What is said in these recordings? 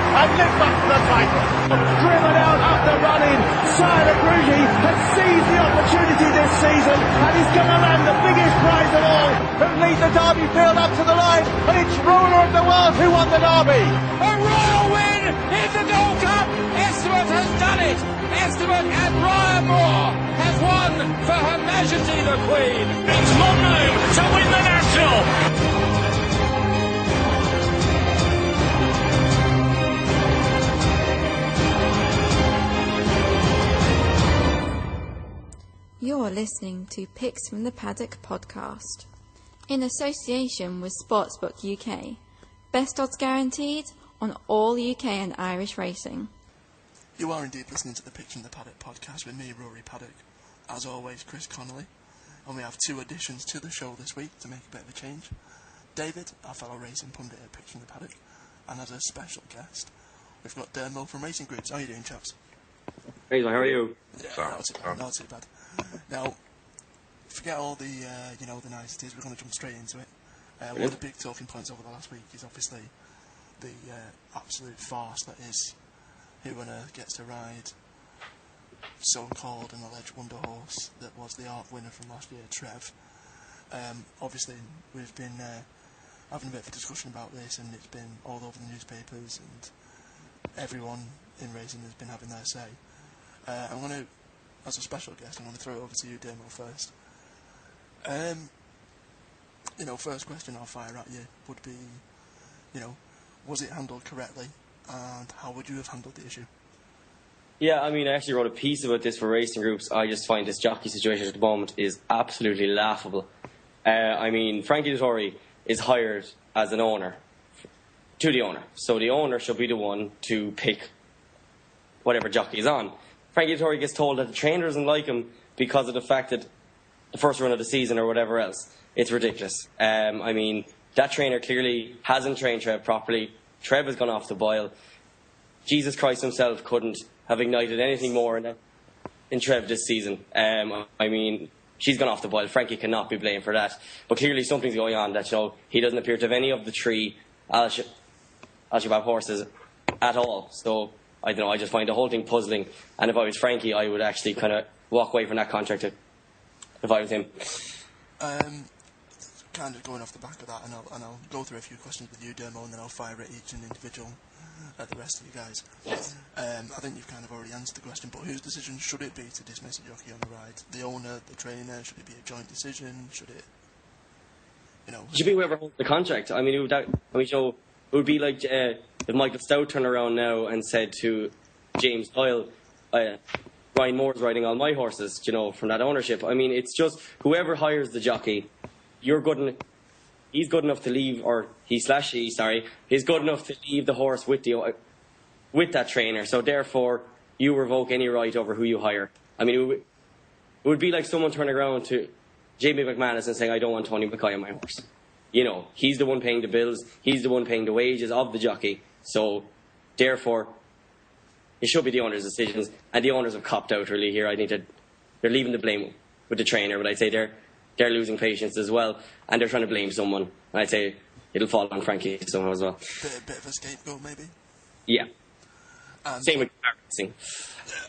and lives up to the title. Driven out up the running, Sire Prix has seized the opportunity this season and he's going to land the biggest prize of all and lead the Derby field up to the line, and it's ruler of the world who won the Derby. A royal win in the Gold Cup. Estimate has done it. Estimate and Brian Moore has won for Her Majesty the Queen. It's Mono to win the National. You're listening to Picks from the Paddock podcast, in association with Sportsbook UK. Best odds guaranteed on all UK and Irish racing. You are indeed listening to the Picks from the Paddock podcast with me, Rory Paddock. As always, Chris Connolly. And we have two additions to the show this week to make a bit of a change. David, our fellow racing pundit at Picks from the Paddock. And as a special guest, we've got Dermo from Racing Groups. How are you doing, chaps? Hey, how are you? Yeah, not too bad. Now, forget all the, the niceties. We're going to jump straight into it. One of the big talking points over the last week is obviously the absolute farce that is who on earth gets to ride so-called and alleged wonder horse that was the ARC winner from last year, Treve. Obviously, we've been having a bit of a discussion about this, and it's been all over the newspapers, and everyone in racing has been having their say. I'm going to, as a special guest, I'm going to throw it over to you, Dermo, first. First question I'll fire at you would be, was it handled correctly, and how would you have handled the issue? Yeah, I actually wrote a piece about this for Racing Groups. I just find this jockey situation at the moment is absolutely laughable. Frankie Dettori is hired as an owner to the owner, so the owner should be the one to pick whatever jockey is on. Frankie Dettori gets told that the trainer doesn't like him because of the fact that the first run of the season or whatever else. It's ridiculous. That trainer clearly hasn't trained Treve properly. Treve has gone off the boil. Jesus Christ himself couldn't have ignited anything more in Treve this season. She's gone off the boil. Frankie cannot be blamed for that. But clearly something's going on that, he doesn't appear to have any of the three Al-Shabaab horses at all. So, I don't know, I just find the whole thing puzzling. And if I was Frankie, I would actually kind of walk away from that contract if I was him. Kind of going off the back of that, and I'll go through a few questions with you, Dermo, and then I'll fire at each individual at the rest of you guys. I think you've kind of already answered the question, but whose decision should it be to dismiss a jockey on the ride? The owner, the trainer? Should it be a joint decision? Should it, It should be whoever holds the contract. It would be like if Michael Stout turned around now and said to James Doyle, Ryan Moore's riding all my horses, from that ownership. It's just whoever hires the jockey, he's good enough to leave, or he's good enough to leave the horse with that trainer. So therefore, you revoke any right over who you hire. It would be like someone turning around to Jamie McManus and saying, I don't want Tony McCoy on my horse. He's the one paying the bills. He's the one paying the wages of the jockey. So therefore, it should be the owner's decisions, and the owners have copped out really here. I think that they're leaving the blame with the trainer, but I'd say they're losing patience as well, and they're trying to blame someone. And I'd say it'll fall on Frankie somehow as well. Bit of a scapegoat, maybe? Yeah. And same with racing.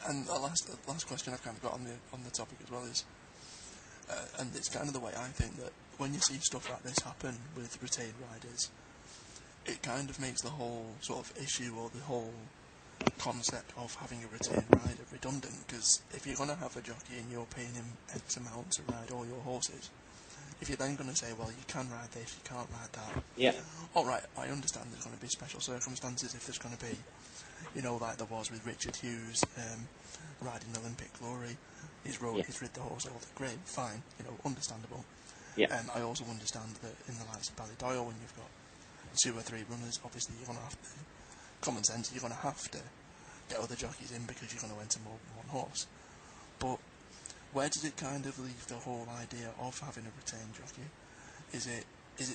And the last question I've kind of got on the topic as well is, and it's kind of the way I think that when you see stuff like this happen with retained riders, it kind of makes the whole sort of issue or the whole concept of having a retained rider redundant, because if you're going to have a jockey and you're paying him X amount to ride all your horses, if you're then going to say, well, you can ride this, you can't ride that. Yeah. Alright, I understand there's going to be special circumstances if there's going to be, like there was with Richard Hughes riding Olympic Glory. He's rid the horse all the great, fine, understandable. Yeah. I also understand that in the likes of Ballydoyle, when you've got 2 or 3 runners, obviously you're going to have to, common sense, you're going to have to get other jockeys in because you're going to enter more than one horse. But where does it kind of leave the whole idea of having a retained jockey? Is it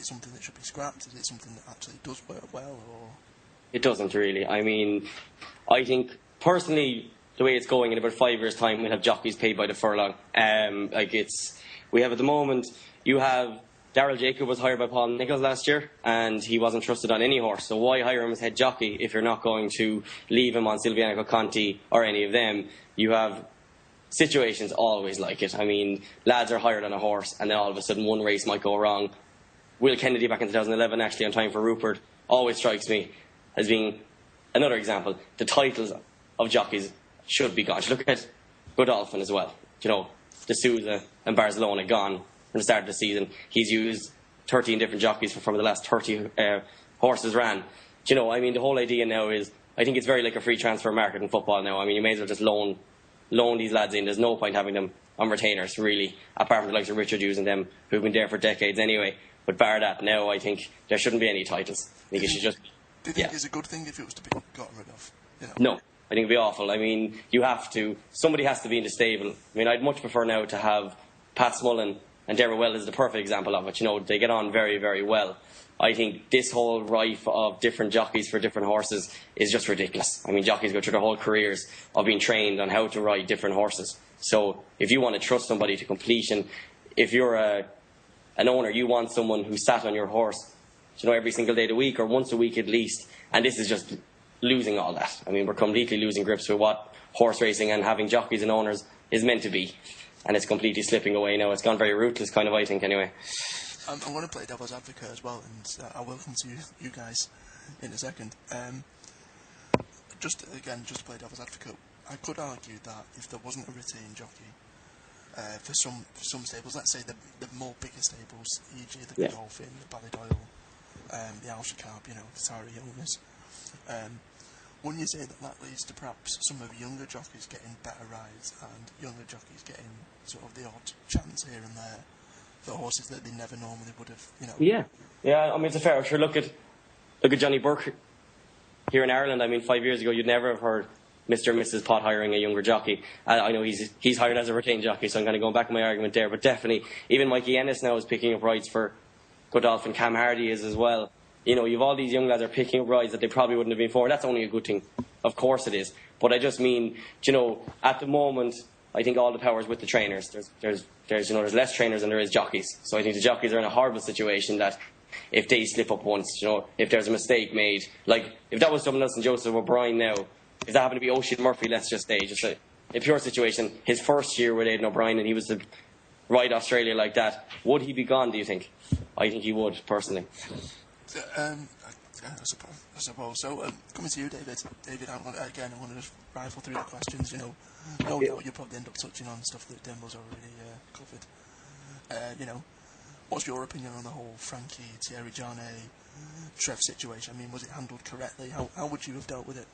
something that should be scrapped? Is it something that actually does work well, or? It doesn't really. I think personally, the way it's going, in about 5 years' time, we'll have jockeys paid by the furlong. We have at the moment, you have Daryl Jacob was hired by Paul Nichols last year, and he wasn't trusted on any horse. So why hire him as head jockey if you're not going to leave him on Silvianico Conti or any of them? You have situations always like it. I mean, lads are hired on a horse, and then all of a sudden one race might go wrong. Will Kennedy back in 2011, actually on Time for Rupert, always strikes me as being another example. The titles of jockeys should be gone. Look at Godolphin as well. You know, D'Souza and Barcelona gone from the start of the season. He's used 13 different jockeys from the last 30 horses ran. You know, I mean, the whole idea now is, I think it's very like a free transfer market in football now. I mean, you may as well just loan these lads in. There's no point having them on retainers, really, apart from the likes of Richard Hughes and them, who've been there for decades anyway. But bar that, now I think there shouldn't be any titles. I think it should just... Do you think it's a good thing if it was to be gotten rid of? You know? No, I think it'd be awful. I mean, somebody has to be in the stable. I mean, I'd much prefer now to have Pat Smullen and Darragh Well is the perfect example of it. You know, they get on very, very well. I think this whole rife of different jockeys for different horses is just ridiculous. I mean, jockeys go through their whole careers of being trained on how to ride different horses. So if you want to trust somebody to completion, if you're an owner, you want someone who sat on your horse, you know, every single day of the week or once a week at least. And this is just losing all that. I mean, we're completely losing grips with what horse racing and having jockeys and owners is meant to be. And it's completely slipping away now. It's gone very ruthless, kind of, I think, anyway. I'm going to play devil's advocate as well, and I will come to you guys in a second. Just to play devil's advocate, I could argue that if there wasn't a retained jockey for some stables, let's say the more bigger stables, e.g. the Godolphin, the Ballydoyle, the Alshacab, you know, the Tyree Youngers, wouldn't you say that leads to perhaps some of the younger jockeys getting better rides and younger jockeys getting sort of the odd chance here and there for horses that they never normally would have, you know? Yeah. I mean, it's a fair. Sure, look at Johnny Burke here in Ireland. I mean, 5 years ago, you'd never have heard Mr. and Mrs. Pot hiring a younger jockey. I know he's hired as a retained jockey, so I'm kind of going back on my argument there. But definitely, even Mikey Ennis now is picking up rides for Godolphin. Cam Hardy is as well. You know, you've all these young lads are picking up rides that they probably wouldn't have been for. That's only a good thing. Of course it is. But I just mean, you know, at the moment, I think all the power's with the trainers. There's less trainers than there is jockeys. So I think the jockeys are in a horrible situation that if they slip up once, you know, if there's a mistake made, like if that was someone else than Joseph O'Brien now, if that happened to be Oisin Murphy, let's just say, just a pure situation, his first year with Aidan O'Brien and he was to ride Australia like that, would he be gone, do you think? I think he would, personally. I suppose. So, coming to you, David. David, I want to just rifle through the questions. You know, no doubt you'll probably end up touching on stuff that Denbo's already covered. You know, what's your opinion on the whole Frankie, Thierry Jarnet, Treve situation? I mean, was it handled correctly? How would you have dealt with it?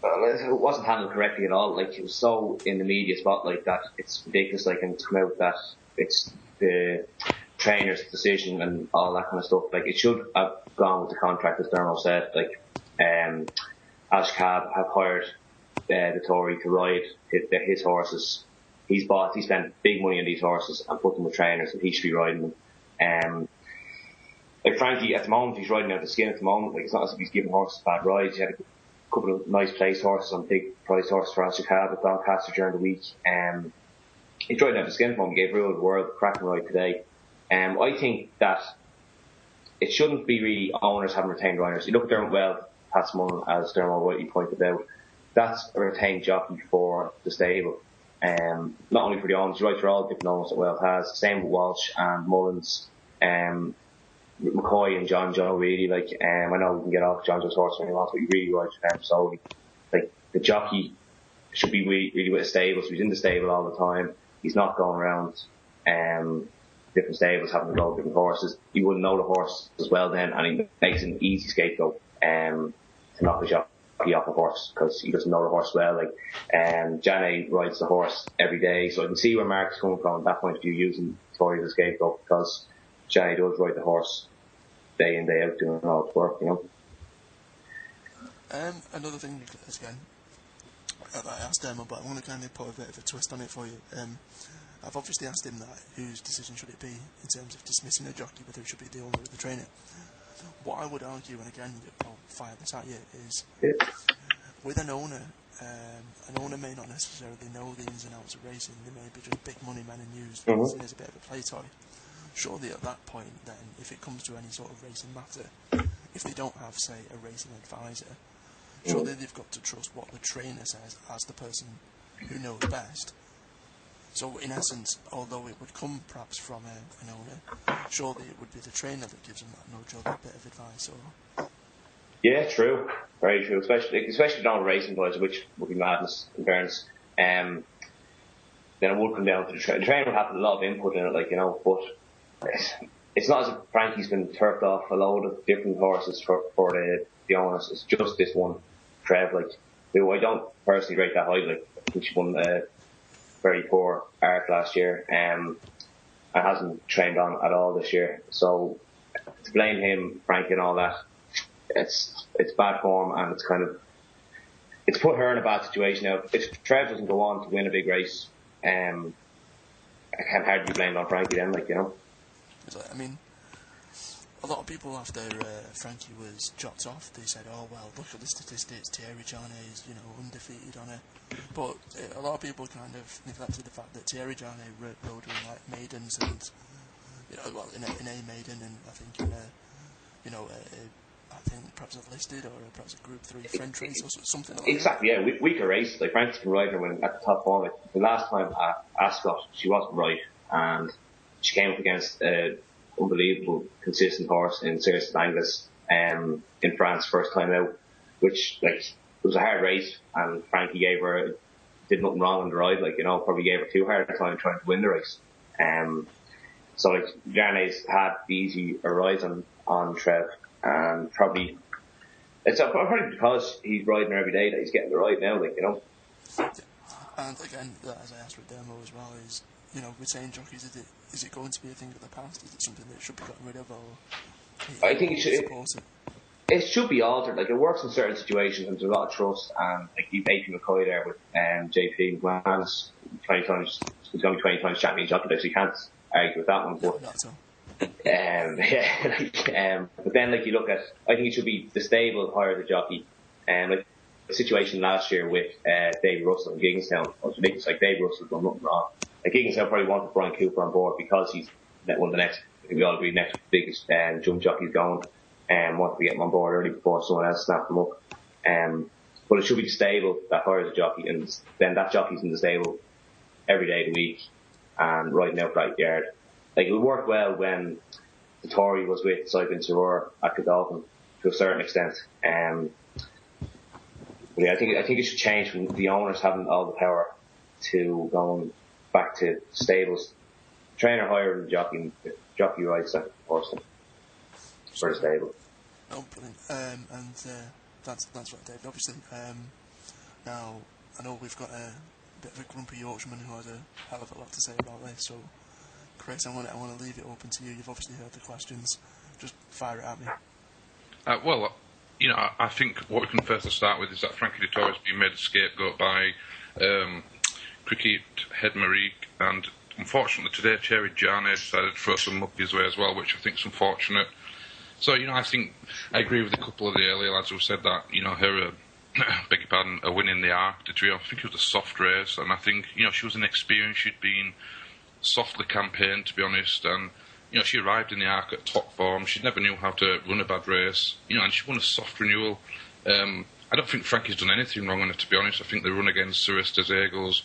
Well, it wasn't handled correctly at all. Like, it was so in the media spotlight that it's ridiculous. Like, and to come out that it's the trainer's decision and all that kind of stuff. Like, it should have gone with the contract, as Dermo said. Like, Ashcab have hired the Tory to ride his horses. He spent big money on these horses and put them with trainers, and he should be riding them. Like Frankie, at the moment, he's riding out the skin at the moment. Like, it's not as if he's giving horses bad rides. He had a couple of nice place horses on big price horses for Ashcab at Doncaster during the week. He's riding out the skin at the moment. He gave Rule of the World a cracking ride today. I think that it shouldn't be really owners having retained riders. You look at Dermot Well, Pat Smullen, as Dermot rightly pointed out, that's a retained jockey for the stable. Not only for the owners, right, for all the different owners that Well has. Same with Walsh and Mullins, McCoy and John Joe, really. Like, I know we can get off John Joe's horse when he wants, but he really rides for them solely. Like, the jockey should be really with a stable, so he's in the stable all the time. He's not going around different stables having to go with different horses. He wouldn't know the horse as well then, and he makes an easy scapegoat to knock the jockey off a horse because he doesn't know the horse well. Like, Janet rides the horse every day, so I can see where Mark's coming from at that point of view, using Tory as a scapegoat, because Janet does ride the horse day in, day out, doing all its work, you know. Another thing, again, I asked Emma, but I want to kind of put a bit of a twist on it for you. I've obviously asked him that, whose decision should it be in terms of dismissing a jockey, whether it should be the owner or the trainer. What I would argue, and again, I'll fire this at you, is with an owner may not necessarily know the ins and outs of racing. They may be just big money men and used, seen as a bit of a play toy. surely at that point then, if it comes to any sort of racing matter, if they don't have, say, a racing advisor, surely they've got to trust what the trainer says as the person who knows best. So in essence, although it would come perhaps from an owner, surely it would be the trainer that gives them that nudge or that bit of advice. Or yeah, true, very true. Especially non racing boys, which would be madness in fairness. Then it would come down to the trainer. The trainer would have a lot of input in it, like, you know. But it's not as if Frankie's been turfed off a load of different horses for the owners. It's just this one, Treve, like, who I don't personally rate that highly. I think she won very poor arc last year, and hasn't trained on at all this year. So to blame him, Frankie, and all that, it's bad form, and it's put her in a bad situation now. If Treve doesn't go on to win a big race, I can't hardly be blamed on Frankie then, like, you know. I mean, a lot of people after Frankie was dropped off, they said, oh well, look at the statistics, Thierry Jarnet is, you know, undefeated on her. But a lot of people kind of neglected the fact that Thierry Jarnet rode in like maidens and, you know, well, in a maiden, and I think in a, you know, I think perhaps a listed or perhaps a Group 3 French race or something like exactly, that. Exactly, yeah, weaker race. Like, Frankie's been riding her when at the top form. Like, the last time at Ascot, she wasn't right, and she came up against unbelievable consistent horse in Cirrus Angus in France first time out, which, like, it was a hard race, and Frankie did nothing wrong on the ride, like, you know, probably gave her too hard a time trying to win the race. So, like, Jarnet's had the easy rise on Treve, and probably because he's riding her every day that he's getting the ride now, like, you know. Yeah. And again, as I asked with Demo as well, is, you know, with saying jockeys, is it going to be a thing of the past? Is it something that should be gotten rid of, or I think it should be altered. Like, it works in certain situations, and there's a lot of trust. And like, you've AP McCoy there with JP McManus, 20 times, he's going to be 20 times champion jockey, so you can't argue with that one. But not so. but then, like, you look at, I think it should be the stable hire the jockey. Like the situation last year with Dave Russell and Gigginstown was ridiculous. Like, Dave Russell's done nothing wrong. Like, Gigginstown probably wanted Brian Cooper on board because he's one of the next, I think we all agree, next biggest jump jockeys going, and wanted to get him on board early before someone else snapped him up. But it should be the stable that hires a jockey, and then that jockey's in the stable every day of the week and riding out right yard. Like, it would work well when the Tory was with Cycling Tour at Godolphin to a certain extent. But yeah, I think it should change from the owners having all the power to going back to stables. Trainer hiring the jockey, and the jockey rides that horse for the stable. Oh, brilliant. And that's right, David. Obviously, now I know we've got a bit of a grumpy Yorkshireman who has a hell of a lot to say about this. So, Chris, I want to leave it open to you. You've obviously heard the questions. Just fire it at me. Well, you know, I think what we can first start with is that Frankie Dettori has been made a scapegoat by cricket head Marie, and unfortunately today Thierry Jarnet decided to throw some muck his way as well, which I think is unfortunate. So, you know, I think I agree with a couple of the earlier lads who said that, you know, her, beg your pardon, a win in the Arc de Triomphe, I think it was a soft race, and I think, you know, she was inexperienced, she'd been softly campaigned, to be honest, and, you know, she arrived in the Arc at top form, she never knew how to run a bad race, you know, and she won a soft renewal. I don't think Frankie's done anything wrong on it, to be honest. I think the run against Cirrus des Eagles,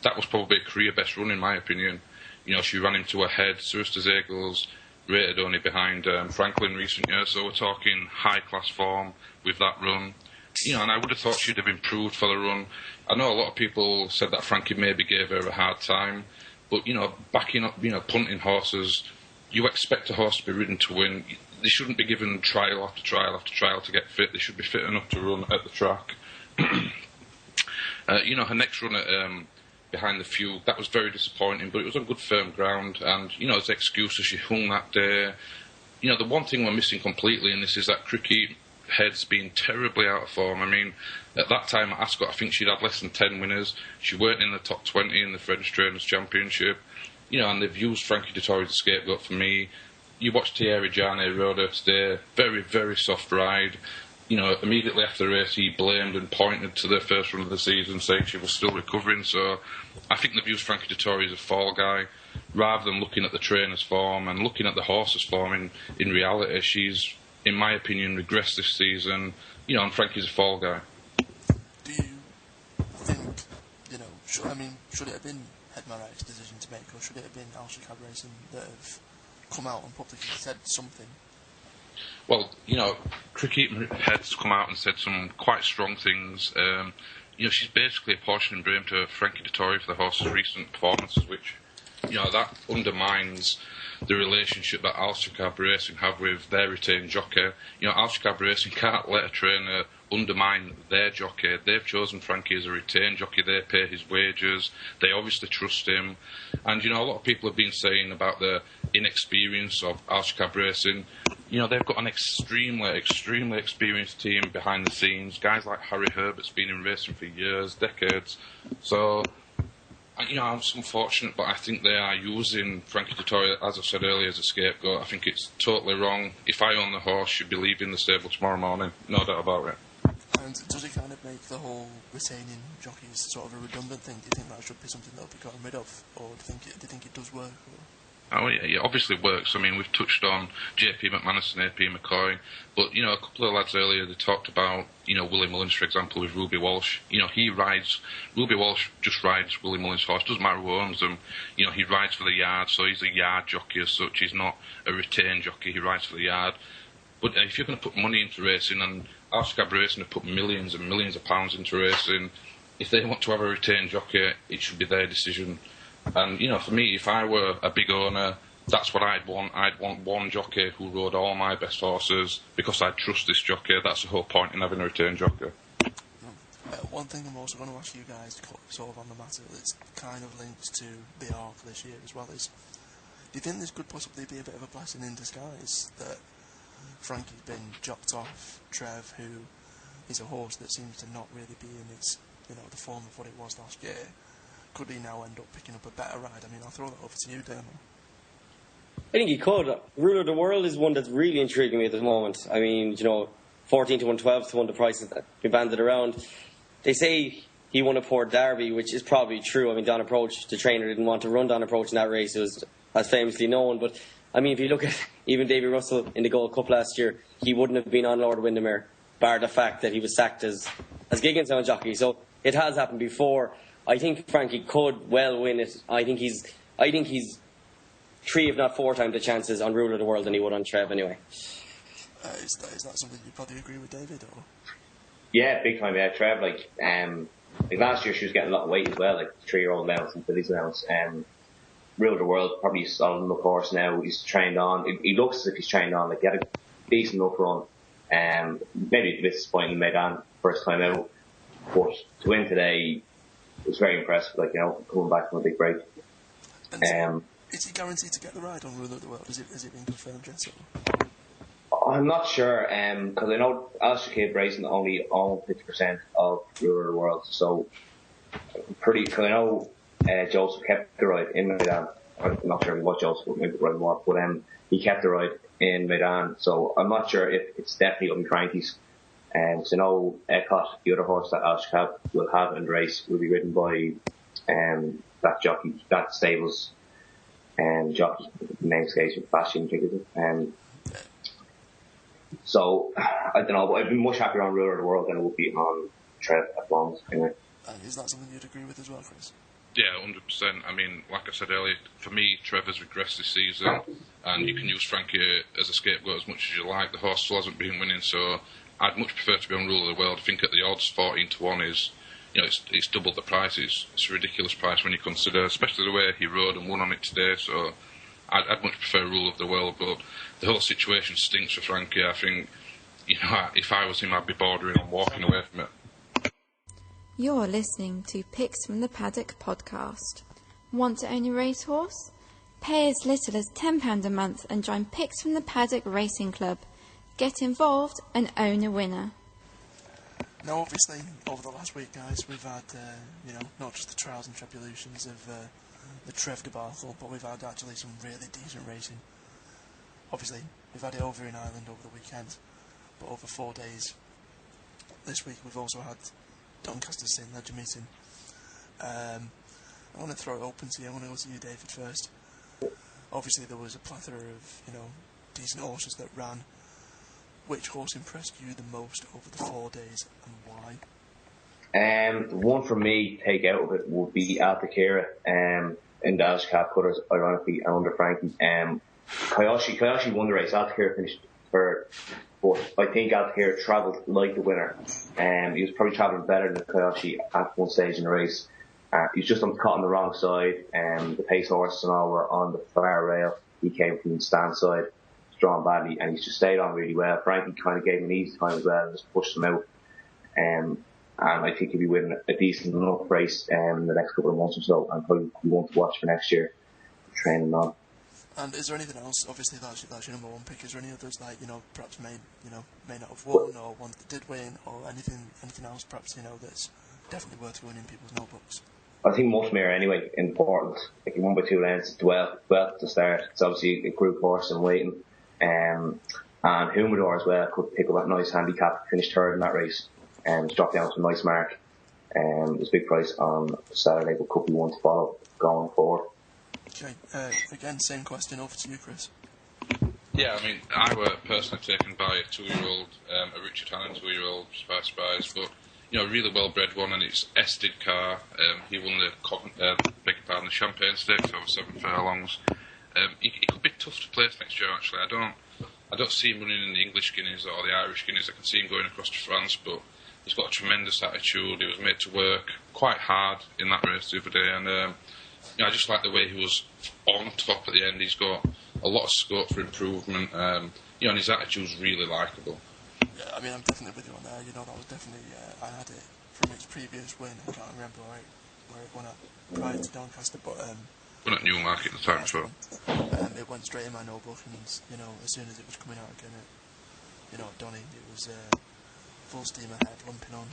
that was probably a career best run in my opinion. You know, she ran him to her head. Cirrus des Eagles rated only behind Franklin in recent years, so we're talking high class form with that run. You know, and I would have thought she'd have improved for the run. I know a lot of people said that Frankie maybe gave her a hard time, but, you know, backing up, you know, punting horses, you expect a horse to be ridden to win. They shouldn't be given trial after trial after trial to get fit. They should be fit enough to run at the track. You know, her next run at behind the Fugue, that was very disappointing, but it was on good firm ground, and, you know, as excuses, she hung that day. You know, the one thing we're missing completely in this is that cricket head's been terribly out of form. I mean, at that time at Ascot, I think she'd had less than 10 winners. She weren't in the top 20 in the French Trainers' Championship. You know, and they've used Frankie Dettori as a scapegoat for me. You watched Thierry Jarnet rode her today, very, very soft ride. You know, immediately after the race, he blamed and pointed to their first run of the season, saying she was still recovering. So I think they've used Frankie Dettori as a fall guy. rather than looking at the trainer's form and looking at the horse's form, in reality, she's, in my opinion, regressed this season. And Frankie's a fall guy. Do you think, should it have been Hedmarik's decision to make, or should it have been Alsha Cab Racing that have come out and publicly said something? Well, Cricket Head's come out and said some quite strong things. She's basically apportioning blame to Frankie Dettori for the horse's recent performances, which, that undermines the relationship that Alsha Cab Racing have with their retained jockey. Alsha Cab Racing can't let a trainer undermine their jockey. They've chosen Frankie as a retained jockey. They pay his wages. They obviously trust him. And, a lot of people have been saying about the inexperience of Alsha Cab Racing. They've got an extremely experienced team behind the scenes. Guys like Harry Herbert's been in racing for years, decades. So, I'm unfortunate, but I think they are using Frankie Dettori, as I said earlier, as a scapegoat. I think it's totally wrong. If I own the horse, she'd be leaving the stable tomorrow morning. No doubt about it. And does it kind of make the whole retaining jockeys sort of a redundant thing? Do you think that should be something that will be gotten rid of? Or do you think it does work? Or? Oh yeah, it obviously works. I mean, we've touched on JP McManus and AP McCoy, but a couple of lads earlier, they talked about Willie Mullins, for example, with Ruby Walsh. Ruby Walsh just rides Willie Mullins' horse. Doesn't matter who owns them. He rides for the yard, so he's a yard jockey as such. He's not a retained jockey. He rides for the yard. But if you're going to put money into racing, and Alsha Cab Racing have put millions and millions of pounds into racing, if they want to have a retained jockey, it should be their decision. And, for me, if I were a big owner, that's what I'd want. I'd want one jockey who rode all my best horses because I trust this jockey. That's the whole point in having a retained jockey. One thing I'm also going to ask you guys, sort of on the matter, that's kind of linked to the arc this year as well, is do you think this could possibly be a bit of a blessing in disguise that Frankie's been jocked off Treve, who is a horse that seems to not really be in its, the form of what it was last year? Could he now end up picking up a better ride? I mean, I'll throw that over to you, Damo. I think he could. Ruler of the World is one that's really intriguing me at the moment. I mean, 14 to 1, 12 to 1, the prices that be banded around. They say he won a Port Derby, which is probably true. I mean, Don Approach, the trainer, didn't want to run Don Approach in that race. It was as famously known. But, I mean, if you look at even Davy Russell in the Gold Cup last year, he wouldn't have been on Lord Windermere, bar the fact that he was sacked as Gigginstown jockey. So it has happened before. I think Frankie could well win it. I think he's 3, if not 4 times the chances on Ruler of the World than he would on Treve anyway. Is that something you probably agree with, David? Or? Yeah, big time. Yeah, Treve. Like last year, she was getting a lot of weight as well, like 3-year-old mounts and fillies mounts. Ruler of the World probably solid enough horse now. He's trained on. He looks as if he's trained on. Like he had a decent enough run. Maybe a bit disappointing in Maidan first time out, but to win today. It was very impressive, coming back from a big break. Is he guaranteed to get the ride on Ruler of the World? Is it been confirmed yet? I'm not sure, because I know Alsha Cab Racing only own 50% of Ruler of the World, so because I know Joseph kept the ride in Maidan. I'm not sure what Joseph maybe the ride was, but he kept the ride in Maidan, so I'm not sure if it's definitely going to be Frankie's. So now Ecot, the other horse that Alsha Cab will have in the race, will be ridden by that jockey, that stable's jockey, namesake Bastion, I think is it. So I don't know, but I'd be much happier on Ruler of the World than I would be on Treve at the moment. Anyway. Is that something you'd agree with as well, Chris? Yeah, 100%. I mean, like I said earlier, for me, Trevor's regressed this season, and you can use Frankie as a scapegoat as much as you like. The horse still hasn't been winning, so I'd much prefer to be on Ruler of the World. I think at the odds 14 to 1 is, it's double the price. It's a ridiculous price when you consider, especially the way he rode and won on it today. So I'd much prefer Ruler of the World, but the whole situation stinks for Frankie. I think, if I was him, I'd be bordering on walking away from it. You're listening to Picks from the Paddock podcast. Want to own a racehorse? Pay as little as £10 a month and join Picks from the Paddock Racing Club. Get involved and own a winner. Now, obviously, over the last week, guys, we've had, not just the trials and tribulations of the Treve debacle, but we've had actually some really decent racing. Obviously, we've had it over in Ireland over the weekend, but over 4 days. This week, we've also had Doncaster St Ledger meeting. I want to throw it open to you. I want to go to you, David, first. obviously there was a plethora of, decent horses that ran. Which horse impressed you the most over the 4 days, and why? The one for me, take out of it, would be Altakira, in the Irish Cap Cutters, ironically, and under Frankie. Koyashi won the race. Altakira finished third, but I think Altakira travelled like the winner. He was probably travelling better than Koyashi at one stage in the race. He was just caught on the wrong side. The pace horses and all were on the far rail. He came from the stand side, drawn badly, and he's just stayed on really well. Frankie kind of gave him an easy time as well and just pushed him out. And I think he'll be winning a decent enough race in the next couple of months or so, and probably be one to watch for next year, training on. And is there anything else? Obviously, that's your number one pick. Is there any others perhaps may not have won, or ones that did win, or anything else perhaps that's definitely worth going in people's notebooks? I think Mushmere anyway, important. Like he won by 2 lengths, 12 to start. It's obviously a group horse and waiting. And Humidor as well could pick up that nice handicap, finish third in that race, and drop down to a nice mark. There's a big price on Saturday, but could be one to follow going forward. Okay, again, same question over to you, Chris. Yeah, I mean, I were personally taken by a 2-year-old, a Richard Hannon 2-year-old, surprise, but really well bred one, and it's Ested Carr. He won the Champagne Stakes over 7 furlongs. He could be tough to place next year. Actually, I don't see him running in the English Guineas or the Irish Guineas. I can see him going across to France, but he's got a tremendous attitude. He was made to work quite hard in that race the other day, and I just like the way he was on top at the end. He's got a lot of scope for improvement, and his attitude's really likeable. Yeah, I mean, I'm definitely with you on there. That was definitely I had it from its previous win. I can't remember where it won at prior to Doncaster, but won at Newmarket at the time as well. It went straight in my notebook, and as soon as it was coming out again, Donny, it was full steam ahead, lumping on.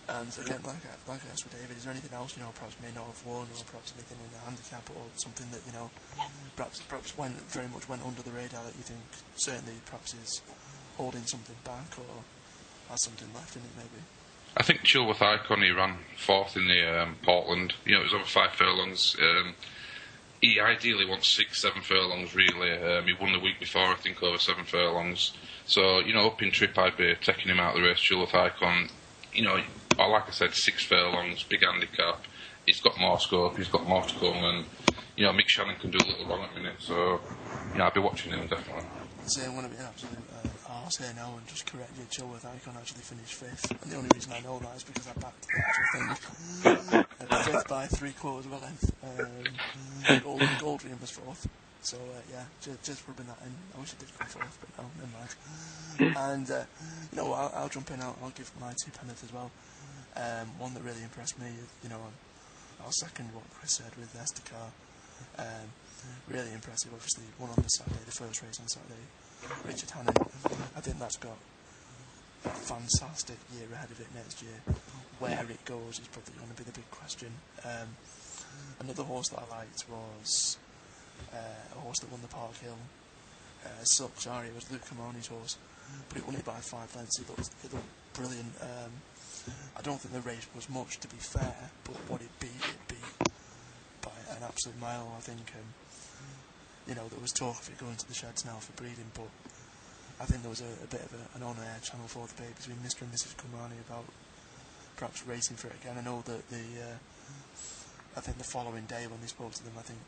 And again, like I asked with David, is there anything else perhaps may not have won, or perhaps anything in the handicap, or something that perhaps very much went under the radar that you think certainly perhaps is holding something back, or has something left in it maybe? I think Chilworth Icon, he ran 4th in the Portland. It was over 5 furlongs. He ideally wants 6-7 furlongs really. He won the week before, I think, over 7 furlongs. So up in trip, I'd be taking him out of the race. Chilworth Icon, or like I said, 6 furlongs, big handicap. He's got more scope, he's got more to come, and Mick Shannon can do a little wrong at the minute. So I'd be watching him definitely. So I'm going to be an absolute arse here now and just correct you. Chilworth Icon actually finished 5th, and the only reason I know that is because I backed the actual thing. 5th by 3/4 of a length. Goldrian was 4th. So just rubbing that in. I wish I did go 4th, but no, never mind. And I'll jump in. I'll give my 2 penneth as well. One that really impressed me. I'll second what Chris said with Estacar. Really impressive, obviously. Won on the Saturday, the first race on Saturday. Richard Hannon. I think that's got a fantastic year ahead of it next year. Where it goes is probably going to be the big question. Another horse that I liked was a horse that won the Park Hill. Silk Shari. It was Luke Camoni's horse, but it won it by 5 lengths. It looked brilliant. I don't think the race was much, to be fair, but what it beat by an absolute mile. I think there was talk of it going to the sheds now for breeding, but I think there was a bit of an on-air Channel 4 debate between Mr. and Mrs. Kumani about perhaps racing for it again. I know that I think the following day when they spoke to them, I think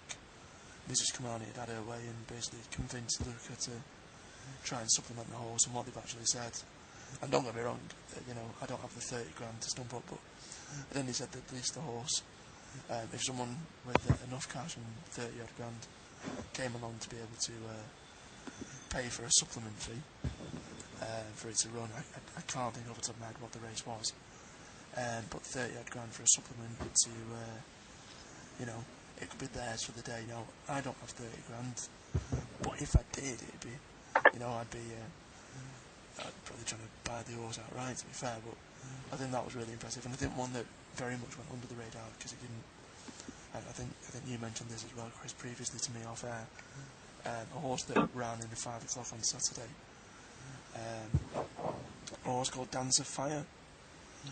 Mrs. Kumani had her way and basically convinced Luca to try and supplement the horse, and what they've actually said. And don't get me wrong, I don't have the 30 grand to stump up, but then they said that at least the horse, if someone with enough cash and 30 odd grand came along to be able to pay for a supplement fee for it to run, I can't think off the top of my head what the race was, but 30 odd grand for a supplement to, it could be theirs for the day. Now, I don't have 30 grand, but if I did, it'd be, I'd probably try to buy the horse outright, to be fair, but I think that was really impressive, and I think one that very much went under the radar because it didn't. I think you mentioned this as well, Chris, previously to me off air. A horse that ran in the 5 o'clock on Saturday. A horse called Dance of Fire.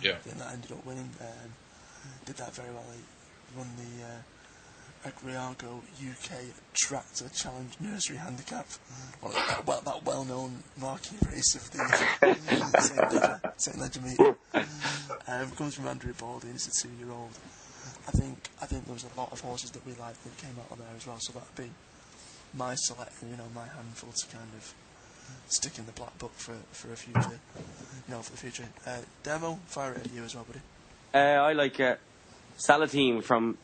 Yeah. I think that ended up winning. Did that very well. He won Agriago UK Tractor Challenge Nursery Handicap. That well-known marquee race of the St. Ledger meeting. Comes from Andrew Baldwin. He's a 2-year-old. I think there was a lot of horses that we liked that came out of there as well. So that'd be my selection, my handful to kind of stick in the black book for a future, for the future. Demo, fire it at you as well, buddy. I like Salatine from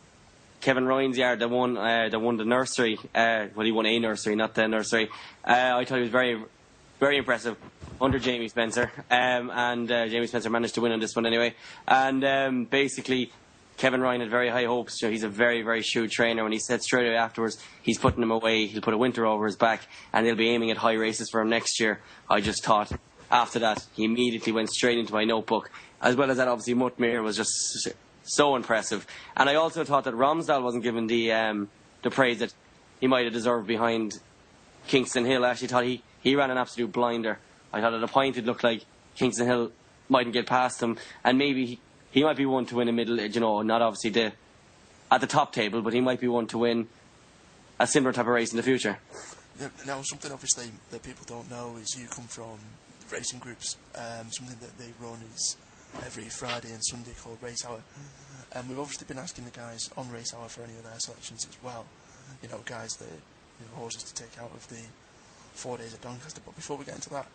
Kevin Ryan's yard that won the nursery. He won a nursery, not the nursery. I thought he was very, very impressive under Jamie Spencer. And Jamie Spencer managed to win on this one anyway. And basically, Kevin Ryan had very high hopes. He's a very, very shrewd trainer. When he said straight away afterwards, he's putting him away. He'll put a winter over his back, and they'll be aiming at high races for him next year. I just thought after that, he immediately went straight into my notebook. As well as that, obviously, Muttmere was just so impressive. And I also thought that Romsdal wasn't given the praise that he might have deserved behind Kingston Hill. I actually thought he ran an absolute blinder. I thought at a point it looked like Kingston Hill mightn't get past him, and maybe he might be one to win a middle, not obviously at the top table, but he might be one to win a similar type of race in the future. Yeah, now, something obviously that people don't know is you come from racing groups. Something that they run is every Friday and Sunday called Race Hour. And we've obviously been asking the guys on Race Hour for any of their selections as well. Guys that horses to take out of the 4 days at Doncaster. But before we get into that,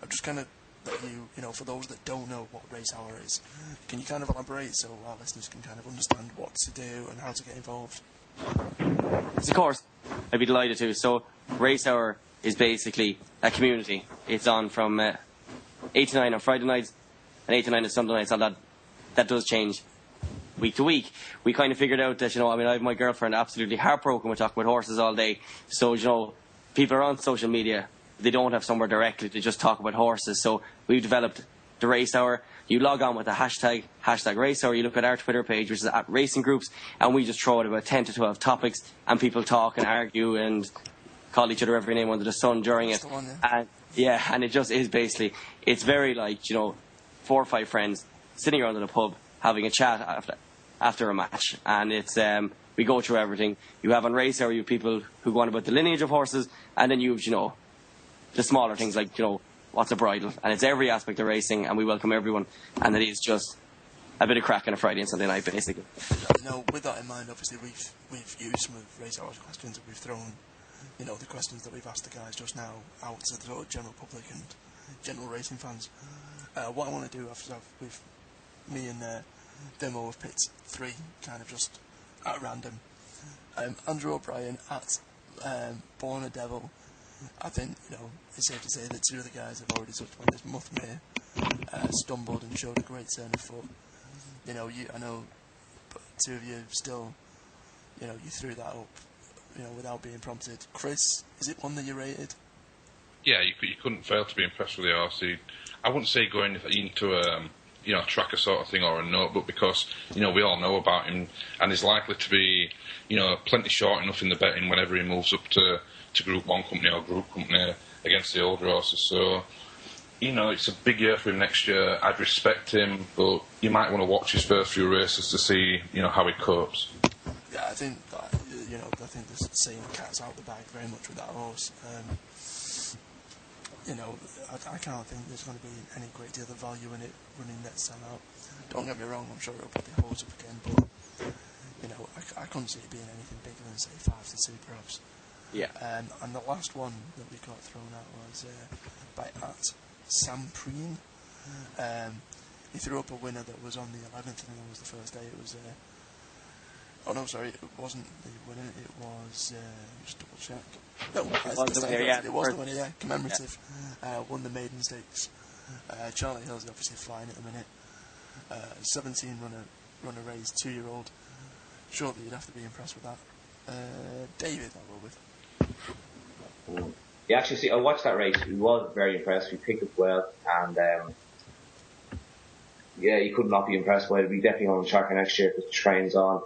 I'm just kind of let you, for those that don't know what Race Hour is, can you kind of elaborate so our listeners can kind of understand what to do and how to get involved? Of course, I'd be delighted to. So, Race Hour is basically a community. It's on from 8 to 9 on Friday nights and 8 to 9 on Sunday nights, and that does change week to week. We kind of figured out that, I have my girlfriend absolutely heartbroken with talking about horses all day. So, people are on social media. They don't have somewhere directly to just talk about horses. So we've developed the Race Hour. You log on with the hashtag Race Hour. You look at our Twitter page, which is at Racing Groups, and we just throw out about 10 to 12 topics, and people talk and argue and call each other every name under the sun during it. And it just is basically, it's very like, 4 or 5 friends sitting around in a pub having a chat after a match. And it's we go through everything. You have on Race Hour, you have people who go on about the lineage of horses, and then you have, the smaller things like, what's a bridle? And it's every aspect of racing, and we welcome everyone. And it is just a bit of crack on a Friday and Sunday night, basically. With that in mind, obviously, we've used some of Race Hour's questions that we've thrown, the questions that we've asked the guys just now out to the sort of general public and general racing fans. What I want to do after with me and Demo have picked 3, kind of just at random. Andrew O'Brien at Born a Devil. I think, it's safe to say that 2 of the guys have already touched on this. Muttmere stumbled and showed a great turn of foot. I know, but 2 of you still, you threw that up, without being prompted. Chris, is it one that you rated? Yeah, you couldn't fail to be impressed with the horse. I wouldn't say going into a tracker sort of thing or a notebook, because, we all know about him, and he's likely to be, plenty short enough in the betting whenever he moves up to Group 1 company or Group company against the older horses. So, it's a big year for him next year. I'd respect him, but you might want to watch his first few races to see, how he copes. Yeah, I think that, I think the saying cat's out the bag very much with that horse. I can't think there's going to be any great deal of value in it running next time out. Don't get me wrong, I'm sure it'll probably hold up again, but, I couldn't see it being anything bigger than, say, 5 to 2 perhaps. Yeah. And the last one that we got thrown out was by Sam Prix. He threw up a winner that was on the 11th, and it was the first day. It was it wasn't the winner. It was just double check. No, it was the winner. Yeah, commemorative. Won the maiden stakes. Charlie Hill's obviously flying at the minute. 17 runner race, 2-year-old. Surely you'd have to be impressed with that. David, I'll go with. Yeah, actually, I watched that race. We was very impressed. We picked up well, and you could not be impressed by it. We definitely on the tracker next year because the train's on.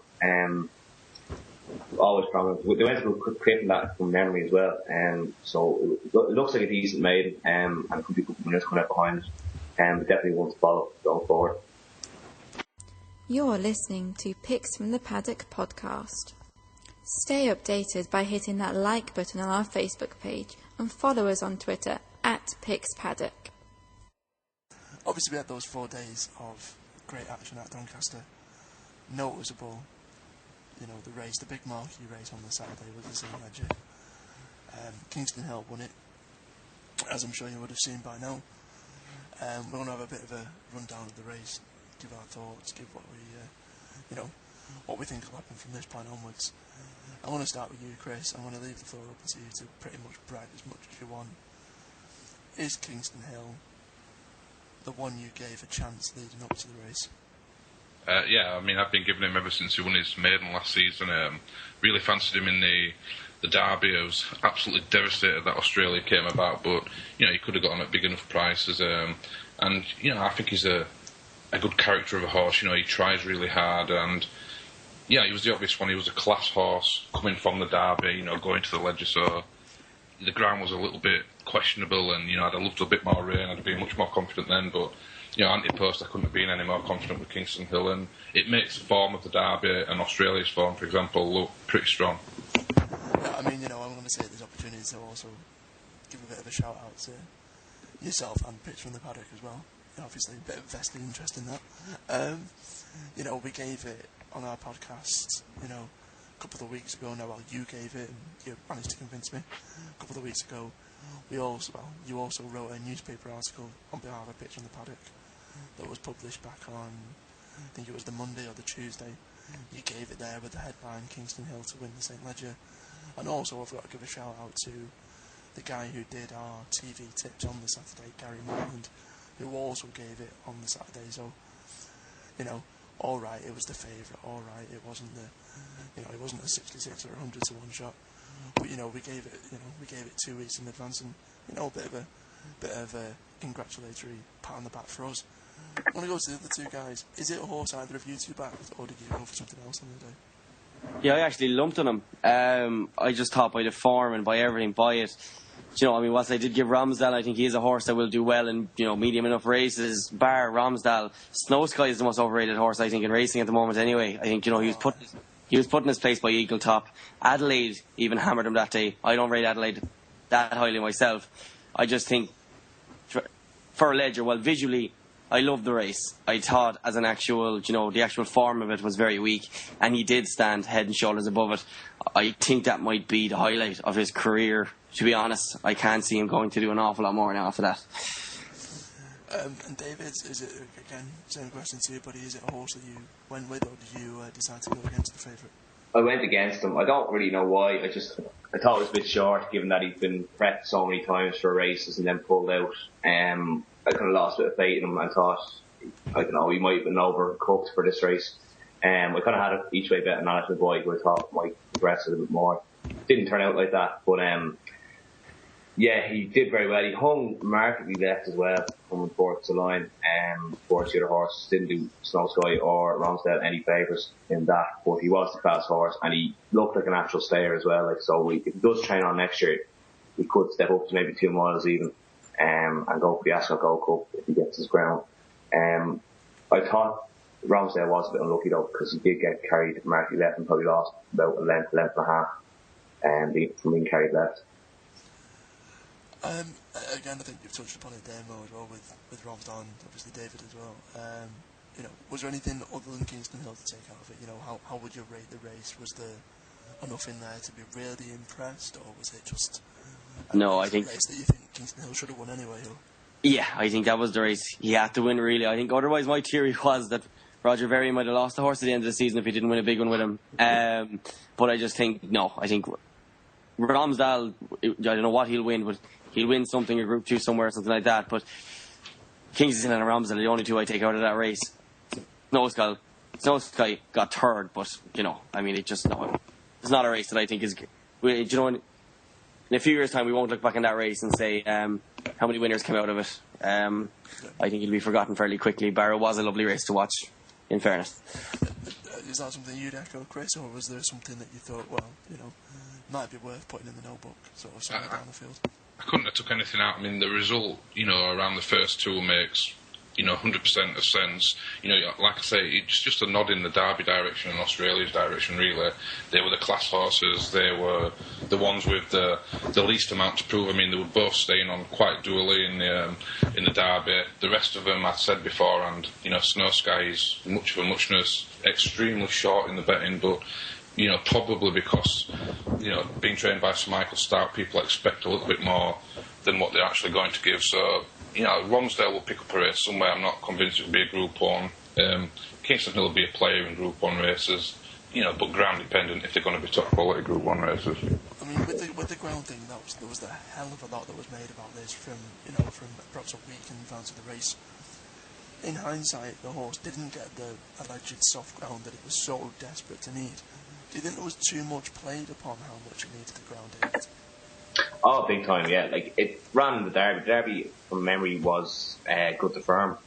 Always prominent. They went to go quick that from memory as well. So it looks like a decent maiden, and could be good winners coming out behind it. Definitely one to follow going forward. You're listening to Picks from the Paddock podcast. Stay updated by hitting that like button on our Facebook page and follow us on Twitter @PixPaddock. Obviously, we had those 4 days of great action at Doncaster. Noticeable, the race, the big marquee race on the Saturday was the St. Ledger. Kingston Hill won it, as I'm sure you would have seen by now. We're going to have a bit of a rundown of the race, give our thoughts, give what we think will happen from this point onwards. I want to start with you, Chris. I want to leave the floor open to you to pretty much brag as much as you want. Is Kingston Hill the one you gave a chance leading up to the race? Yeah, I mean, I've been giving him ever since he won his maiden last season. Really fancied him in the Derby. I was absolutely devastated that Australia came about, but he could have got on at big enough prices. And I think he's a good character of a horse. He tries really hard, and he was the obvious one. He was a class horse coming from the Derby, going to the Ledger. So the ground was a little bit questionable, and I'd have loved a bit more rain. I'd have been much more confident then, but Antepost, I couldn't have been any more confident with Kingston Hill, and it makes the form of the Derby and Australia's form, for example, look pretty strong. I mean, I'm going to take this opportunity to also give a bit of a shout out to yourself and Pitch from the Paddock as well. Obviously, a bit of vested interest in that. We gave it on our podcast, a couple of weeks ago now. Well, you gave it, and you managed to convince me. A couple of weeks ago, you also wrote a newspaper article on behalf of Pitch from the Paddock that was published back on, I think it was the Monday or the Tuesday. You gave it there with the headline Kingston Hill to win the St. Ledger. And also I've got to give a shout out to the guy who did our TV tips on the Saturday, Gary Morland, who also gave it on the Saturday. So, alright, it was the favourite, alright, it wasn't it wasn't a 66 or 100 to 1 shot. But we gave it 2 weeks in advance, and a bit of a congratulatory pat on the back for us. I want to go to the other two guys. Is it a horse either of you two backed, or did you go for something else on the day? Yeah, I actually lumped on him. I just thought by the form and by everything, by it. Whilst I did give Ramsdale, I think he is a horse that will do well in, medium enough races. Bar Ramsdale, Snow Sky is the most overrated horse, I think, in racing at the moment anyway. I think, he was put in his place by Eagle Top. Adelaide even hammered him that day. I don't rate Adelaide that highly myself. I just think, for a Ledger, well, visually, I loved the race. I thought as an actual, the actual form of it was very weak, and he did stand head and shoulders above it. I think that might be the highlight of his career, to be honest. I can't see him going to do an awful lot more now after that. And David, is it, again, same question to you, buddy, is it a horse that you went with, or did you decide to go against the favourite? I went against him. I don't really know why. I thought it was a bit short, given that he's been prepped so many times for races and then pulled out. I kind of lost a bit of faith in him and thought, I don't know, he might have been overcooked for this race. I kind of had it each way betting on it with Boyd, who I thought might progress a little bit more. Didn't turn out like that, but he did very well. He hung markedly left as well, coming fourth to the line. Towards the other horses, didn't do Snow Sky or Ramsdale any favours in that, but he was the class horse, and he looked like a natural stayer as well. So if he does train on next year, he could step up to maybe 2 miles even, and go for the Ascot Gold Cup if he gets his ground. I thought Ramsdale was a bit unlucky though, because he did get carried markedly left and probably lost about a length and a half, from being carried left. Again, I think you've touched upon it there, Mo, as well, with Ramsdale and obviously David as well. Was there anything other than Kingston Hill to take out of it? How would you rate the race? Was there enough in there to be really impressed, or was it just a race that you think Kingston Hill should have won anyway? Or? Yeah, I think that was the race he had to win, really. I think otherwise my theory was that Roger Berry might have lost the horse at the end of the season if he didn't win a big one with him. But I just think, I think Ramsdale, I don't know what he'll win, but he'll win something, a Group 2 somewhere, something like that. But Kingston and Ramsdale are the only two I take out of that race. Snow Sky got third, but, it's not a race that I think is... in a few years' time, we won't look back in that race and say how many winners came out of it. I think it'll be forgotten fairly quickly. Barrow was a lovely race to watch, in fairness. Is that something you'd echo, Chris, or was there something that you thought, might be worth putting in the notebook, sort of somewhere down the field? I couldn't have took anything out. I mean, the result, around the first two makes 100% of sense. Like I say, it's just a nod in the Derby direction and Australia's direction, really. They were the class horses. They were the ones with the least amount to prove. I mean, they were both staying on quite dually in the Derby. The rest of them, I said before, and Snow Sky is much of a muchness, extremely short in the betting, but probably because being trained by Sir Michael Stout, people expect a little bit more than what they're actually going to give. So Lonsdale will pick up a race somewhere. I'm not convinced it will be a Group 1. Kingston Hill will be a player in Group 1 races, but ground dependent if they're going to be top quality Group 1 races. I mean, with the ground thing, there was a hell of a lot that was made about this from perhaps a week in advance of the race. In hindsight, the horse didn't get the alleged soft ground that it was so desperate to need. Do you think there was too much played upon how much it needed the ground in it? Oh, big time, yeah. Like, it ran the Derby. The Derby, from memory, was good to firm.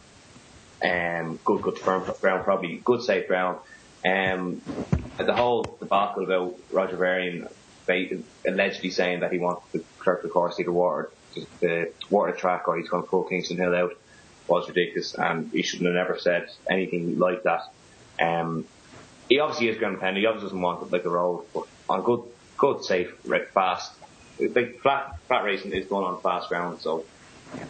Good to firm ground, probably. Good, safe ground. The whole debacle about Roger Varian allegedly saying that he wanted to clerk the course either water the track or he's going to pull Kingston Hill out was ridiculous, and he shouldn't have never said anything like that. He obviously is ground dependent. He obviously doesn't want it like a road, but on good, safe, fast. Big flat racing is going on fast ground, so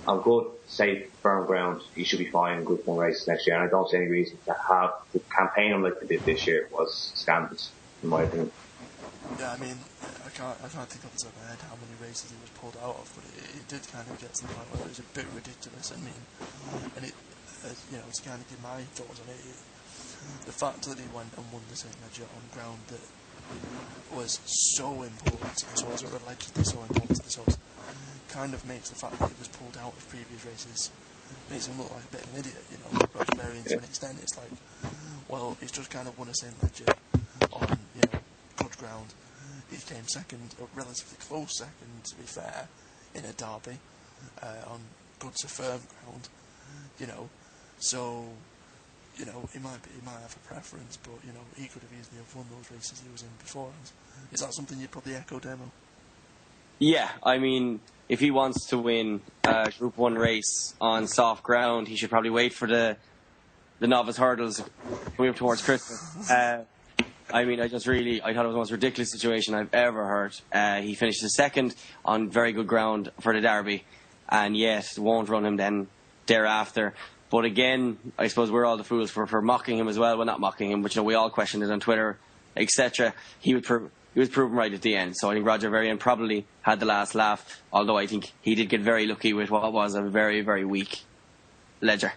on good, safe, firm ground, he should be fine in Group 1 races next year. And I don't see any reason to have the campaign him like they did this year was scandalous, in my opinion. Yeah, I mean, I can't think off the top of my head how many races he was pulled out of, but it did kind of get to the point where it was a bit ridiculous. I mean, and it, to kind of give my thoughts on it, the fact that he went and won the St. Leger on ground that was so important to this horse, or allegedly so important to this horse, kind of makes the fact that he was pulled out of previous races makes him look like a bit of an idiot, Roger Varian to an extent. It's like, well, he's just kind of won a St. Leger on, good ground. He came second, a relatively close second, to be fair, in a Derby, on good to firm ground, so, he might have a preference, but, he could have easily have won those races he was in beforehand. Is that something you'd probably echo, Demo? Yeah, I mean, if he wants to win a Group 1 race on soft ground, he should probably wait for the novice hurdles coming up towards Christmas. I mean, I thought it was the most ridiculous situation I've ever heard. He finished second on very good ground for the Derby, and yet won't run him then thereafter. But again, I suppose we're all the fools for mocking him as well. Well, not mocking him, but we all questioned it on Twitter, etc. He was proven right at the end. So I think Roger Varian probably had the last laugh, although I think he did get very lucky with what was a very, very weak Leger.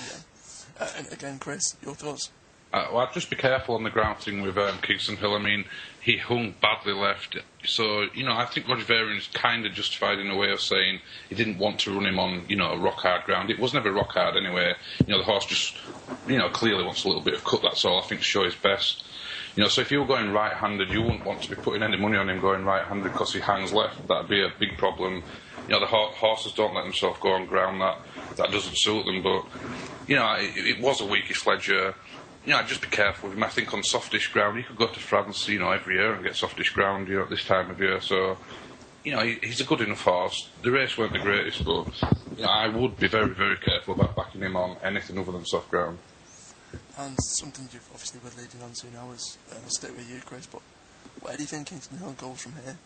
Yeah. And again, Chris, your thoughts? Well, I'd just be careful on the ground thing with Kingston Hill. I mean, he hung badly left. So, I think Roger Varian is kind of justified in a way of saying he didn't want to run him on, a rock-hard ground. It was never rock-hard anyway. The horse just, clearly wants a little bit of cut, that's all, I think, to show his best. So if you were going right-handed, you wouldn't want to be putting any money on him going right-handed because he hangs left. That'd be a big problem. The horses don't let themselves go on ground that doesn't suit them. But, it was a weakish Leger. I'd just be careful with him. I think on softish ground, he could go to France, every year and get softish ground, at this time of year. So, he's a good enough horse. The race weren't the greatest, but, I would be very, very careful about backing him on anything other than soft ground. And something you've obviously been leading on to now is, I'll stick with you, Chris, but where do you think Kingston Hill goes from here?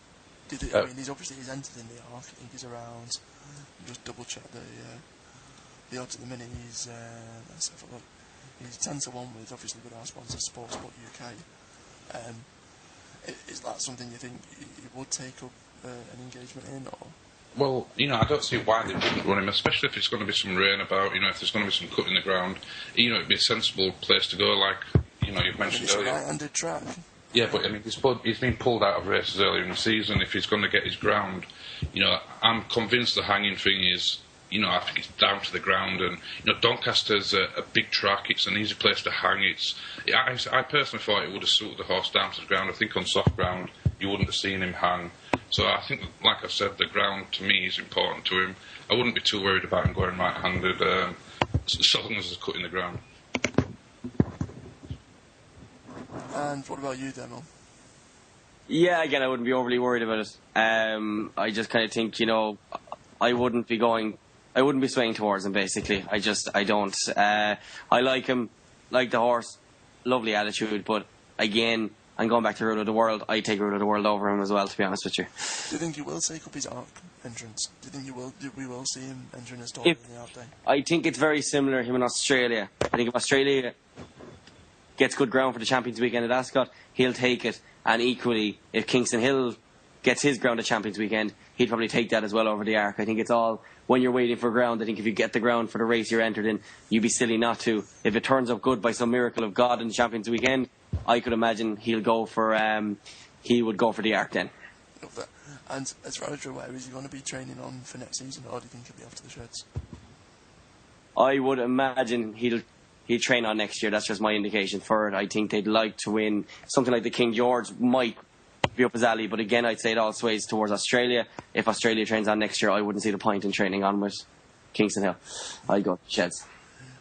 I mean, he's entered in the arc. I think he's around, just double check the odds at the minute. He's, let's have a look. He's 10-1 with, obviously, with our sponsor, Sportsport UK. Is that something you think he would take up an engagement in, or? Well, I don't see why they wouldn't run him, especially if there's going to be some rain about, if there's going to be some cut in the ground. It'd be a sensible place to go, like, you've mentioned earlier. It's a right-handed track. Yeah, but, I mean, he's been pulled out of races earlier in the season. If he's going to get his ground, I'm convinced the hanging thing is, I think it's down to the ground, and Doncaster's a big track. It's an easy place to hang. I personally thought it would have suited the horse down to the ground. I think on soft ground you wouldn't have seen him hang. So I think, like I said, the ground to me is important to him. I wouldn't be too worried about him going right-handed, so long as there's a cut in the ground. And what about you, Demo? Yeah, again, I wouldn't be overly worried about it. I just kind of think, I wouldn't be going I wouldn't be swaying towards him, basically. I don't. I like him, like the horse, lovely attitude, but again, I'm going back to Rule of the World. I take Rule of the World over him as well, to be honest with you. Do you think he will take up his ARC entrance? Do you think we will see him entering his tournament in the ARC day? I think it's very similar, him in Australia. I think if Australia gets good ground for the Champions Weekend at Ascot, he'll take it. And equally, if Kingston Hill gets his ground at Champions Weekend, he'd probably take that as well over the ARC. I think it's all, when you're waiting for ground, I think if you get the ground for the race you're entered in, you'd be silly not to. If it turns up good by some miracle of God in the Champions Weekend, I could imagine he would go for the ARC then. Love that. And as Roger, where is he going to be training on for next season, or do you think he'll be off to the sheds? I would imagine he'll train on next year. That's just my indication for it. I think they'd like to win. Something like the King George might be up his alley, but again, I'd say it all sways towards Australia. If Australia trains on next year, I wouldn't see the point in training on with Kingston Hill. I'd go sheds.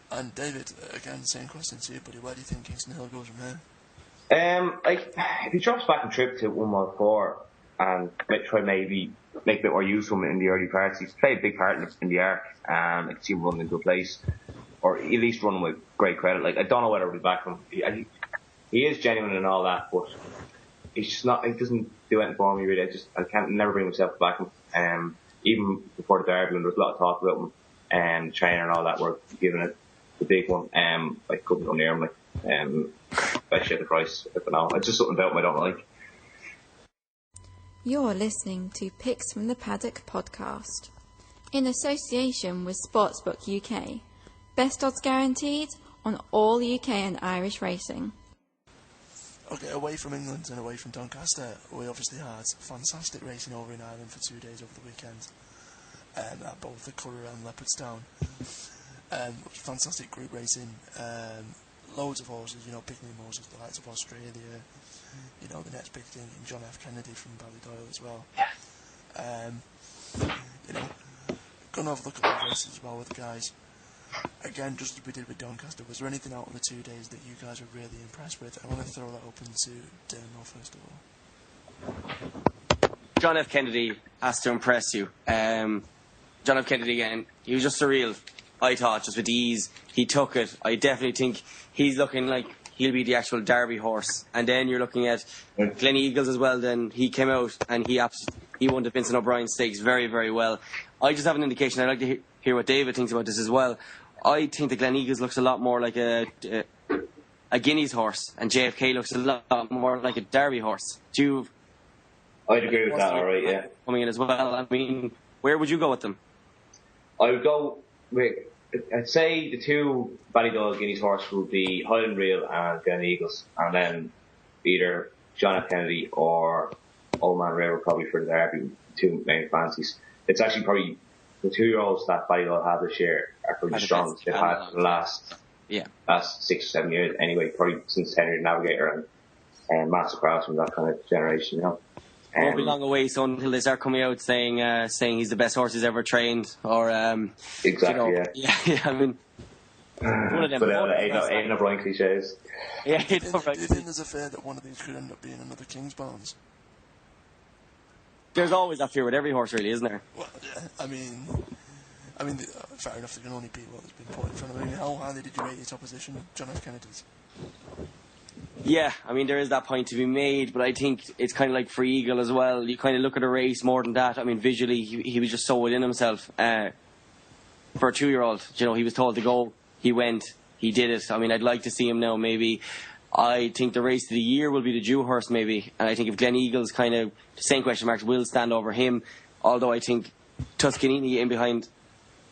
And David, again, same question to you, buddy. Where do you think Kingston Hill goes from here? If he drops back and trip to 114 and try maybe make a bit more use of him in the early parts, he's played a big part in the ARC, and I can see him running into a place, or at least running with great credit. Like, I don't know whether we'll be back him. He is genuine and all that, but he's just not. He doesn't do anything for me really. I can't never bring myself back him. Even before the Derby, when there was a lot of talk about him, the trainer and all that were giving it the big one. I couldn't go near him. Especially at the price. I don't know. It's just something about him I don't like. You're listening to Picks from the Paddock podcast in association with Sportsbook UK. Best odds guaranteed on all UK and Irish racing. Okay, away from England and away from Doncaster, we obviously had fantastic racing over in Ireland for 2 days over the weekend, at both the Curragh and Leopardstown. Fantastic group racing, loads of horses, big name horses, the likes of Australia, the next big thing, John F. Kennedy from Ballydoyle as well. Gonna have a look at the races as well with the guys. Again, just as we did with Doncaster, was there anything out on the 2 days that you guys were really impressed with? I want to throw that open to Dermot first of all. John F. Kennedy has to impress you. John F. Kennedy again, he was just surreal. I thought, just with the ease, he took it. I definitely think he's looking like he'll be the actual Derby horse. And then you're looking at Glen Eagles as well. Then he came out and he won the Vincent O'Brien Stakes very, very well. I just have an indication. I'd like to hear what David thinks about this as well. I think the Glen Eagles looks a lot more like a Guineas horse, and JFK looks a lot more like a Derby horse. I'd agree with that, alright, yeah. Coming in as well. I mean, where would you go with them? I would go with, I'd say the two Ballydoyle Guineas horses would be Highland Reel and Glen Eagles, and then either John F. Kennedy or Old Man River probably for the Derby, two main fancies. It's actually probably the 2-year-olds that Ballydoyle have this year are probably the strongest they've had for the last 6 or 7 years anyway, probably since Henry the Navigator and Master Cross from that kind of generation, Won't be long away, so until they start coming out saying he's the best horse he's ever trained, or exactly, yeah. I mean, one of them. But ain't no Brian cliches. Yeah, do you think there's a fear that one of these could end up being another King's Bones? There's always that fear with every horse, really, isn't there? Well, yeah. I mean, fair enough. They can only beat what has been put in front of them. I mean, how highly did you rate its opposition, John F. Kennedy's? Yeah, I mean, there is that point to be made, but I think it's kind of like Free Eagle as well. You kind of look at a race more than that. I mean, visually, he was just so within himself. For a 2-year-old, he was told to go. He went. He did it. I mean, I'd like to see him now, maybe. I think the race of the year will be the Dewhurst, maybe. And I think if Glen Eagles kind of, the same question marks, will stand over him. Although I think Tuscanini in behind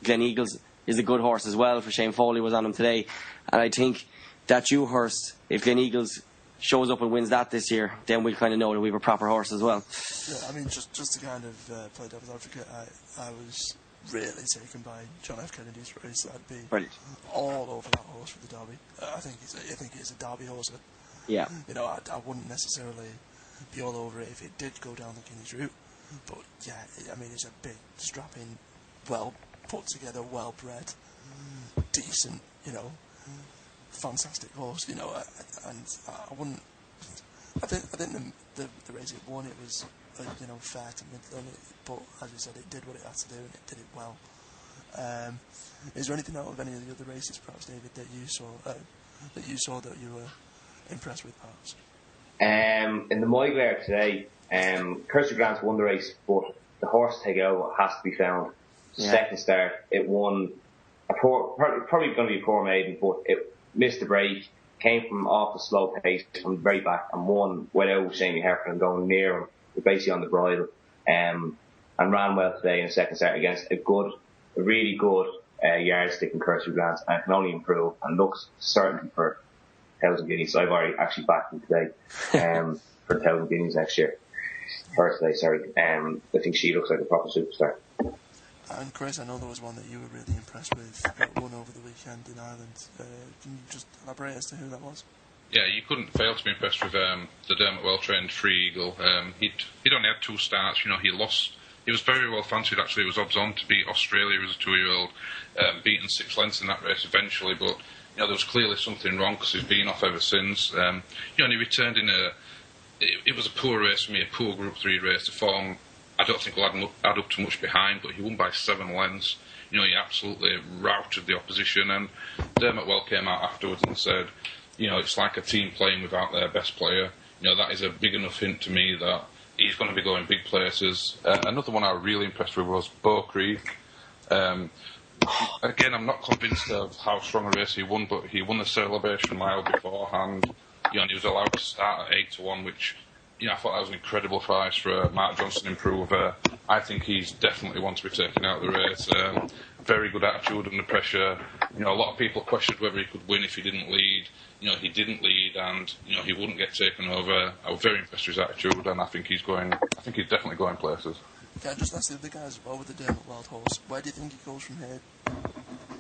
Glen Eagles is a good horse as well, for Shane Foley was on him today. And I think that Dewhurst, if Glen Eagles shows up and wins that this year, then we'll kind of know that we have a proper horse as well. Yeah, I mean, just to kind of play devil's advocate, I was really taken by John F. Kennedy's race. I'd be Brilliant. all over that horse for the Derby. I think it's a Derby horse. Yeah. I wouldn't necessarily be all over it if it did go down the Guineas route. But yeah, it's a big, strapping, well put together, well bred, decent, fantastic horse. And I wouldn't. I think the race it won, it was fair to Midland, but as you said, it did what it had to do and it did it well. Is there anything out of any of the other races, perhaps, David, that you saw that you were impressed with, perhaps? In the Moyglare today, Kirsty Grant won the race, but the horse to take out has to be found. Second start, it won probably going to be a poor maiden, but it missed the break, came from off a slow pace from the very back and won without Jamie Heffernan going near him, basically on the bridle, and ran well today in the second start against a really good yardstick in Kirsty Grant, and can only improve and looks certain for 1,000 guineas. So I've already actually backed him today for 1,000 guineas next year. Her today, sorry. I think she looks like a proper superstar. And Chris, I know there was one that you were really impressed with that won over the weekend in Ireland. Can you just elaborate as to who that was? Yeah, you couldn't fail to be impressed with the Dermot well-trained Free Eagle. He'd only had 2 starts. He lost. He was very well fancied, actually. It was odds on to beat Australia as a 2-year-old, beaten 6 lengths in that race eventually. But there was clearly something wrong because he's been off ever since. And he returned in it was a poor race for me, a poor Group 3 race. The form, I don't think will add up to much behind, but he won by 7 lengths. He absolutely routed the opposition. And Dermot Well came out afterwards and said, it's like a team playing without their best player. That is a big enough hint to me that he's going to be going big places. Another one I was really impressed with was Bow Creek. Again, I'm not convinced of how strong a race he won, but he won the Celebration Mile beforehand. And he was allowed to start at 8-1, which I thought that was an incredible price for a Mark Johnson improver. I think he's definitely one to be taken out of the race. Very good attitude under pressure. A lot of people questioned whether he could win if he didn't lead. He didn't lead, and he wouldn't get taken over. I was very impressed with his attitude, and I think he's definitely going places. Yeah, just ask the other guys as well with the Dermot Wild horse. Where do you think he goes from here?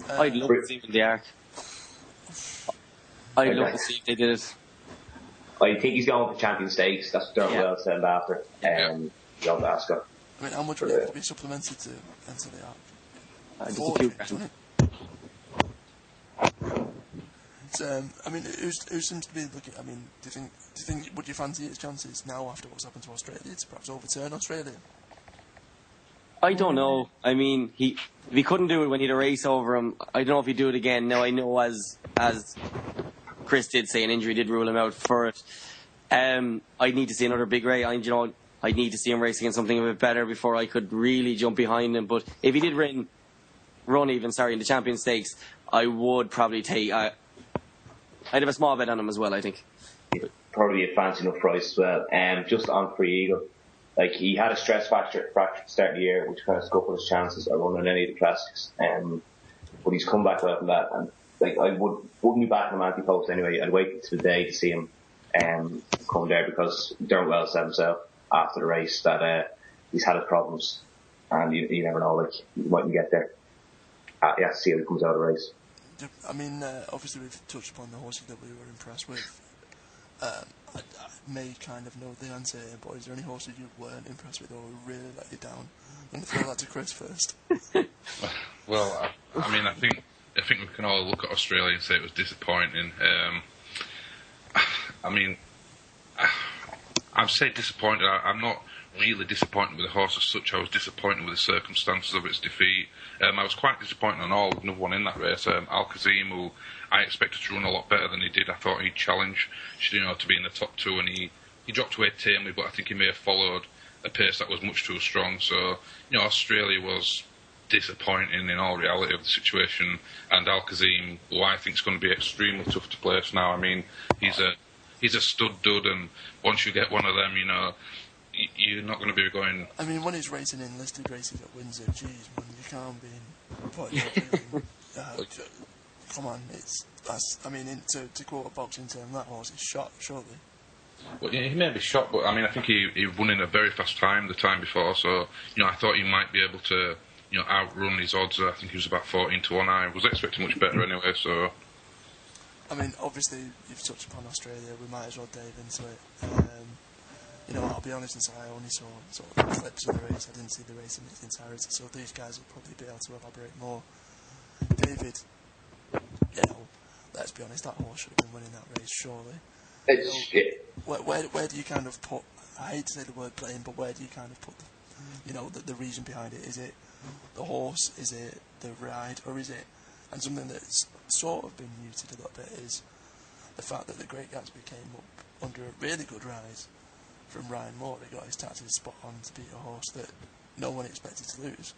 I'd love to see him in the Arc. I'd love to see if they did it. I think he's going for Champion Stakes. That's what Dermot Well said after. John Ascot. I mean, how much would it have to be supplemented to enter the Arc? 40, who seems to be looking? I mean, do you think would you fancy his chances now after what's happened to Australia to perhaps overturn Australia? I don't know. I mean, if he couldn't do it when he had a race over him, I don't know if he'd do it again. Now I know as Chris did say, an injury did rule him out for it. I'd need to see another big race. I'd need to see him racing in something a bit better before I could really jump behind him. But if he did run in the Champion Stakes, I would probably take. I'd have a small bet on him as well, I think. Probably a fancy enough price as well. Just on Free Eagle, he had a stress fracture at the start of the year, which kind of scuppered his chances of running any of the classics. But he's come back from that, and I wouldn't be backing him Antepost anyway. I'd wait until the day to see him come there, because Dermot Well said himself after the race that he's had his problems, and you never know, he mightn't get there. You have to see how he comes out of the race. I mean, obviously we've touched upon the horses that we were impressed with. I may kind of know the answer here, but is there any horses you weren't impressed with or really let you down? I'm going to throw that to Chris first. Well, I think we can all look at Australia and say it was disappointing. I'd say disappointed. I'm not really disappointed with the horse as such. I was disappointed with the circumstances of its defeat. I was quite disappointed on all. Another one in that race, Al-Kazim, who I expected to run a lot better than he did. I thought he'd challenge, to be in the top 2, and he dropped away tamely, but I think he may have followed a pace that was much too strong. So, Australia was disappointing in all reality of the situation, and Al-Kazim, who I think is going to be extremely tough to place now. I mean, he's a stud dud, and once you get one of them, you're not going to be going. I mean, when he's racing in listed races at Windsor, geez, man, you can't be. Come on, to quote a boxing term, that horse is shot, surely. Well, yeah, he may be shot, but I think he won in a very fast time the time before, so I thought he might be able to outrun his odds. I think he was about 14-1. I was expecting much better anyway, so. I mean, obviously, you've touched upon Australia. We might as well dive into it. I'll be honest and say I only saw sort of clips of the race. I didn't see the race in its entirety, so these guys will probably be able to elaborate more. David, let's be honest, that horse should have been winning that race, surely. Where do you kind of put, I hate to say the word blame, but where do you kind of put the reason behind it? Is it the horse? Is it the ride, or is it? And something that's sort of been muted a little bit is the fact that the Great Gatsby came up under a really good rise from Ryan Moore. They got his tactics spot on to beat a horse that no one expected to lose.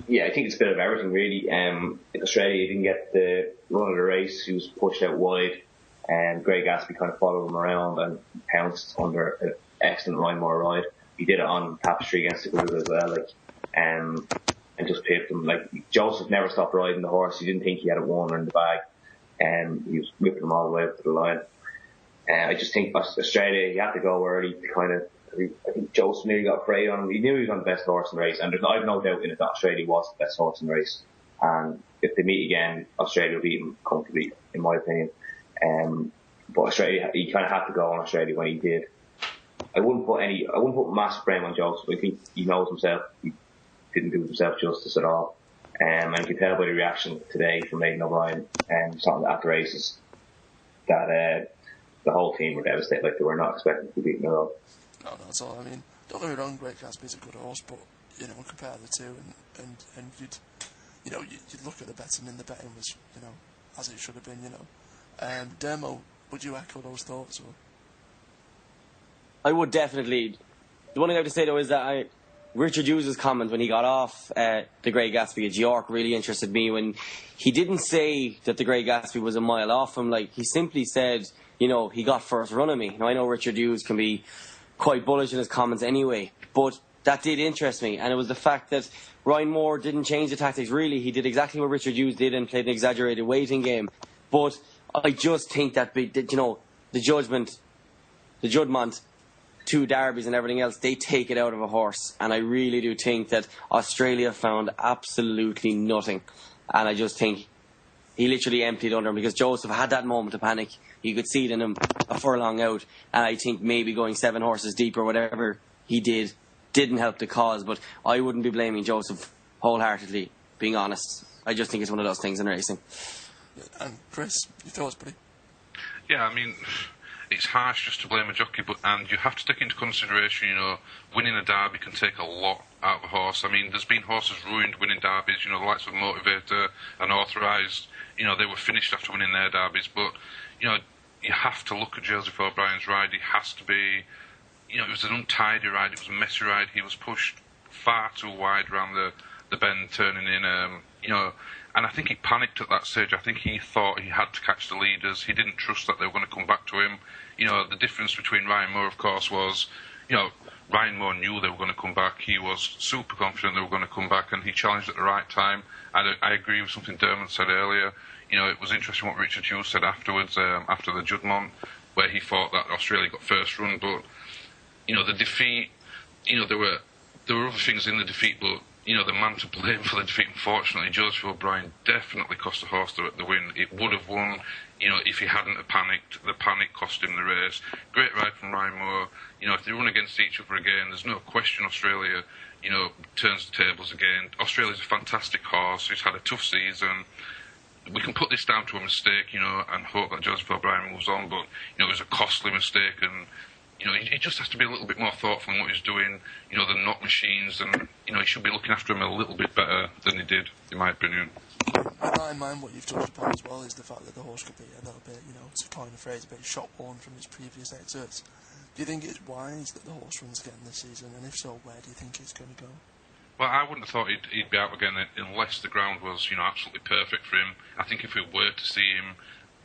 Yeah, I think it's a bit of everything, really. In Australia, he didn't get the run of the race. He was pushed out wide, and Grey Gatsby kind of followed him around and pounced under an excellent Ryan Moore ride. He did it on Tapestry against the group as well, and just pipped him. Joseph never stopped riding the horse. He didn't think he had it won or in the bag, and he was whipping him all the way up to the line. I just think Australia, he had to go early to kind of. I think Joseph nearly got afraid on him. He knew he was on the best horse in the race, and I've no doubt in it that Australia was the best horse in the race. And if they meet again, Australia will beat him comfortably, in my opinion. But Australia, he kind of had to go on Australia when he did. I wouldn't put massive blame on Joseph. I think he knows himself. He didn't do himself justice at all. And you can tell by the reaction today from Aidan O'Brien and something at the races that the whole team were devastated. They were not expecting to be beaten at all. No, that's all. I mean, don't get me wrong, Great Gatsby's a good horse, but compare the two, and you'd look at the betting, and the betting was as it should have been. Dermo, would you echo those thoughts? Or? I would definitely. The one thing I have to say though is that Richard Hughes' comment when he got off the Grey Gatsby at York really interested me when he didn't say that the Grey Gatsby was a mile off him. He simply said, he got first run of me. Now I know Richard Hughes can be quite bullish in his comments anyway, but that did interest me, and it was the fact that Ryan Moore didn't change the tactics really. He did exactly what Richard Hughes did and played an exaggerated waiting game. But I just think that the judgment, 2 derbies and everything else, they take it out of a horse, and I really do think that Australia found absolutely nothing, and I just think he literally emptied under him because Joseph had that moment of panic. You could see it in him a furlong out, and I think maybe going 7 horses deep or whatever he didn't help the cause, but I wouldn't be blaming Joseph wholeheartedly, being honest. I just think it's one of those things in racing. Yeah, and Chris, your thoughts, buddy? Yeah, I mean, it's harsh just to blame a jockey, and you have to take into consideration, winning a derby can take a lot out of a horse. I mean, there's been horses ruined winning derbies, the likes of Motivator and Authorised, they were finished after winning their derbies, but, you have to look at Joseph O'Brien's ride. He has to be, it was an untidy ride, it was a messy ride. He was pushed far too wide around the bend, turning in, and I think he panicked at that stage. I think he thought he had to catch the leaders. He didn't trust that they were going to come back to him. The difference between Ryan Moore, of course, was, Ryan Moore knew they were going to come back. He was super confident they were going to come back, and he challenged at the right time. I agree with something Dermot said earlier. It was interesting what Richard Hughes said afterwards, after the Juddmonte, where he thought that Australia got first run. But, the defeat, there were other things in the defeat, but, the man to blame for the defeat, unfortunately, Joseph O'Brien, definitely cost the horse the win. It would have won, if he hadn't have panicked. The panic cost him the race. Great ride from Ryan Moore. If they run against each other again, there's no question Australia, turns the tables again. Australia's a fantastic horse. He's had a tough season. We can put this down to a mistake, and hope that Joseph O'Brien moves on, but, it was a costly mistake, and, he just has to be a little bit more thoughtful in what he's doing, the knock machines, and, he should be looking after him a little bit better than he did, in my opinion. With that in mind, what you've touched upon as well is the fact that the horse could be a little bit, to coin a phrase, a bit shot-worn from his previous excerpts. Do you think it's wise that the horse runs again this season, and if so, where do you think it's going to go? Well, I wouldn't have thought he'd be out again unless the ground was, absolutely perfect for him. I think if we were to see him,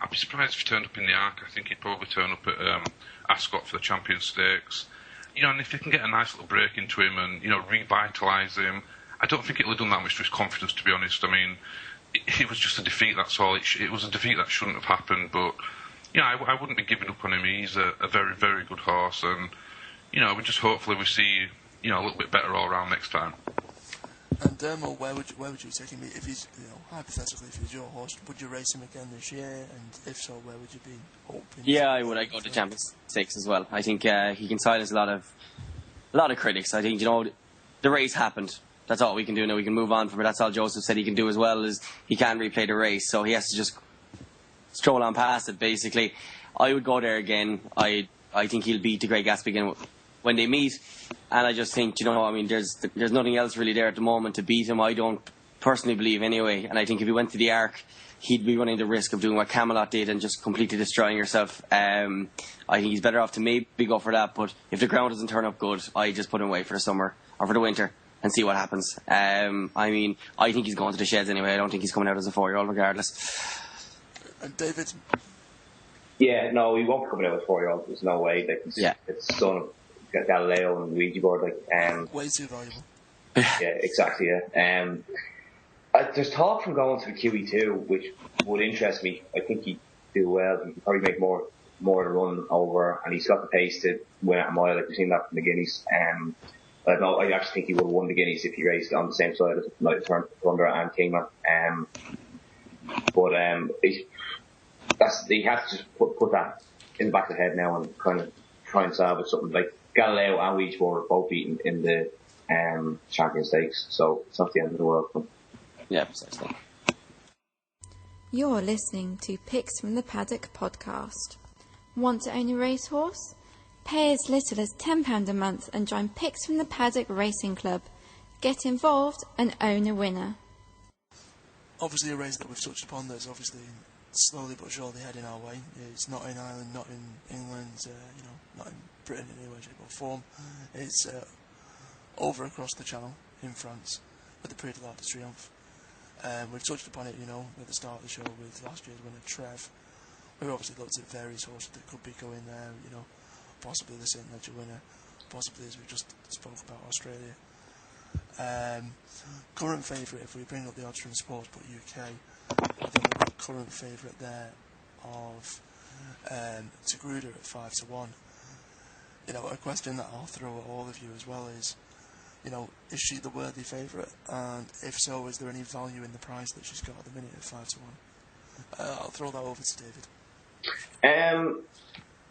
I'd be surprised if he turned up in the Arc. I think he'd probably turn up at Ascot for the Champions Stakes. And if they can get a nice little break into him and, revitalise him, I don't think it'll have done that much to his confidence, to be honest. I mean, it was just a defeat, that's all. It was a defeat that shouldn't have happened, but, I wouldn't be giving up on him. He's a very, very good horse, and, we just hopefully we see, a little bit better all round next time. And Dermo, where would you take him? If he's, hypothetically, if he's your horse, would you race him again this year? And if so, where would you be hoping? Yeah, I would. I'd go to Champions 6 as well. I think he can silence a lot of critics. I think the race happened. That's all we can do now. We can move on from it. That's all Joseph said he can do as well, is he can't replay the race, so he has to just stroll on past it. Basically, I would go there again. I think he'll beat the Grey Gatsby again when they meet, and I just think, there's nothing else really there at the moment to beat him. I don't personally believe anyway. And I think if he went to the Arc, he'd be running the risk of doing what Camelot did and just completely destroying yourself. I think he's better off to maybe go for that. But if the ground doesn't turn up good, I just put him away for the summer or for the winter and see what happens. I think he's going to the sheds anyway. I don't think he's coming out as a 4-year-old regardless. And David? Yeah, no, he won't be coming out as a 4-year-old. There's no way. Like, it's son of Galileo and Ouija board. Way too valuable. Yeah, exactly. Yeah. There's talk from going to the QE2, which would interest me. I think he'd do well. He could probably make more of the run over, and he's got the pace to win at a mile. Like we've seen that from the Guineas. I don't know. I actually think he would have won the Guineas if he raced on the same side as Night of Thunder and Kingman. He has to just put that in the back of the head now and kind of try and salvage something. Like Galileo and Ouija were both beaten in the Champion Stakes, so it's not the end of the world for them. Yeah, precisely. You're listening to Picks from the Paddock podcast. Want to own a racehorse? Pay as little as £10 a month and join Picks from the Paddock Racing Club. Get involved and own a winner. Obviously a race that we've touched upon that's obviously slowly but surely heading our way. It's not in Ireland, not in England, not in Britain in any way, shape or form. It's over across the channel in France with the Prix de Triomphe. We've touched upon it, at the start of the show with last year's winner, Treve. We've obviously looked at various horses that could be going there, possibly the St. Ledger winner, possibly, as we just spoke about, Australia. Current favourite, if we bring up the odds from Sports.uk, I think we've got current favourite there of Tagruda at 5-1. A question that I'll throw at all of you as well is, is she the worthy favourite? And if so, is there any value in the price that she's got at the minute at 5-1? I'll throw that over to David.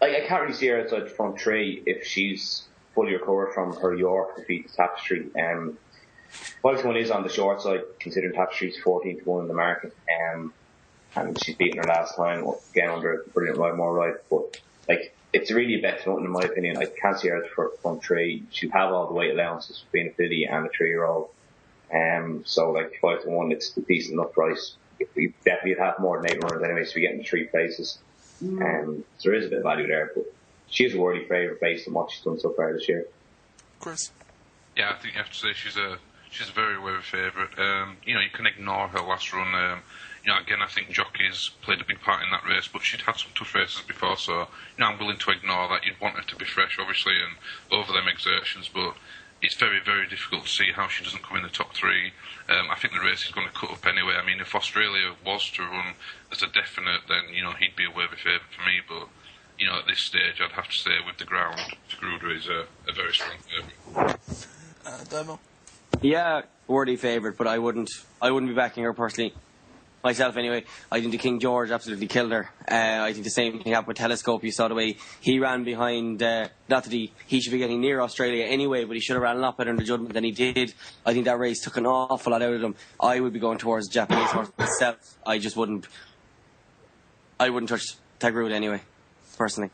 I can't really see her outside front three if she's fully recovered from her York defeat to Tapestry. 5-1 is on the short side, considering Tapestry's 14-1 in the market. And she's beaten her last time, again under a brilliant ride, more ride. But, it's really a bet to nothing in my opinion. I can't see her as front three. She'd have all the weight allowances for being a filly and a 3-year-old. So 5-1, it's a decent enough price. We definitely have more than 8 runners anyway, so we get in 3 places. So there is a bit of value there, but she is a worthy favourite based on what she's done so far this year. Chris? Yeah, I think you have to say she's a very worthy favourite. You can ignore her last run. Again, I think jockeys played a big part in that race, but she'd had some tough races before, so I'm willing to ignore that. You'd want her to be fresh, obviously, and over them exertions, but it's very, very difficult to see how she doesn't come in the top 3. I think the race is going to cut up anyway. I mean, if Australia was to run as a definite, then, he'd be a worthy favourite for me, but, at this stage, I'd have to say with the ground, Tagruda is a very strong favourite. Dermo? Yeah, worthy favourite, but I wouldn't be backing her personally. Myself anyway. I think the King George absolutely killed her. I think the same thing happened with Telescope. You saw the way he ran behind, not that he should be getting near Australia anyway, but he should have ran a lot better in the judgment than he did. I think that race took an awful lot out of him. I would be going towards the Japanese horse myself. I wouldn't touch Tagruda anyway, personally.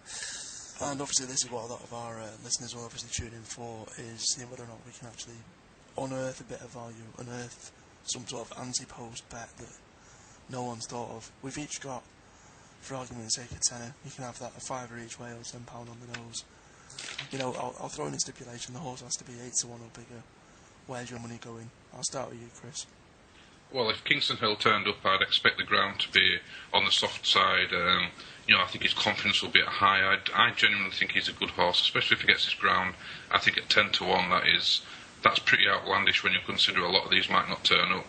And obviously this is what a lot of our listeners will obviously tune in for, is seeing whether or not we can actually unearth a bit of value, unearth some sort of Antepost bet that no one's thought of. We've each got, for argument's sake, a tenner. You can have that, a £5 each way or £10 on the nose. I'll throw in a stipulation, the horse has to be 8-1 or bigger. Where's your money going? I'll start with you, Chris. Well, if Kingston Hill turned up, I'd expect the ground to be on the soft side. I think his confidence will be at high. I genuinely think he's a good horse, especially if he gets his ground. I think at 10-1, that's pretty outlandish when you consider a lot of these might not turn up.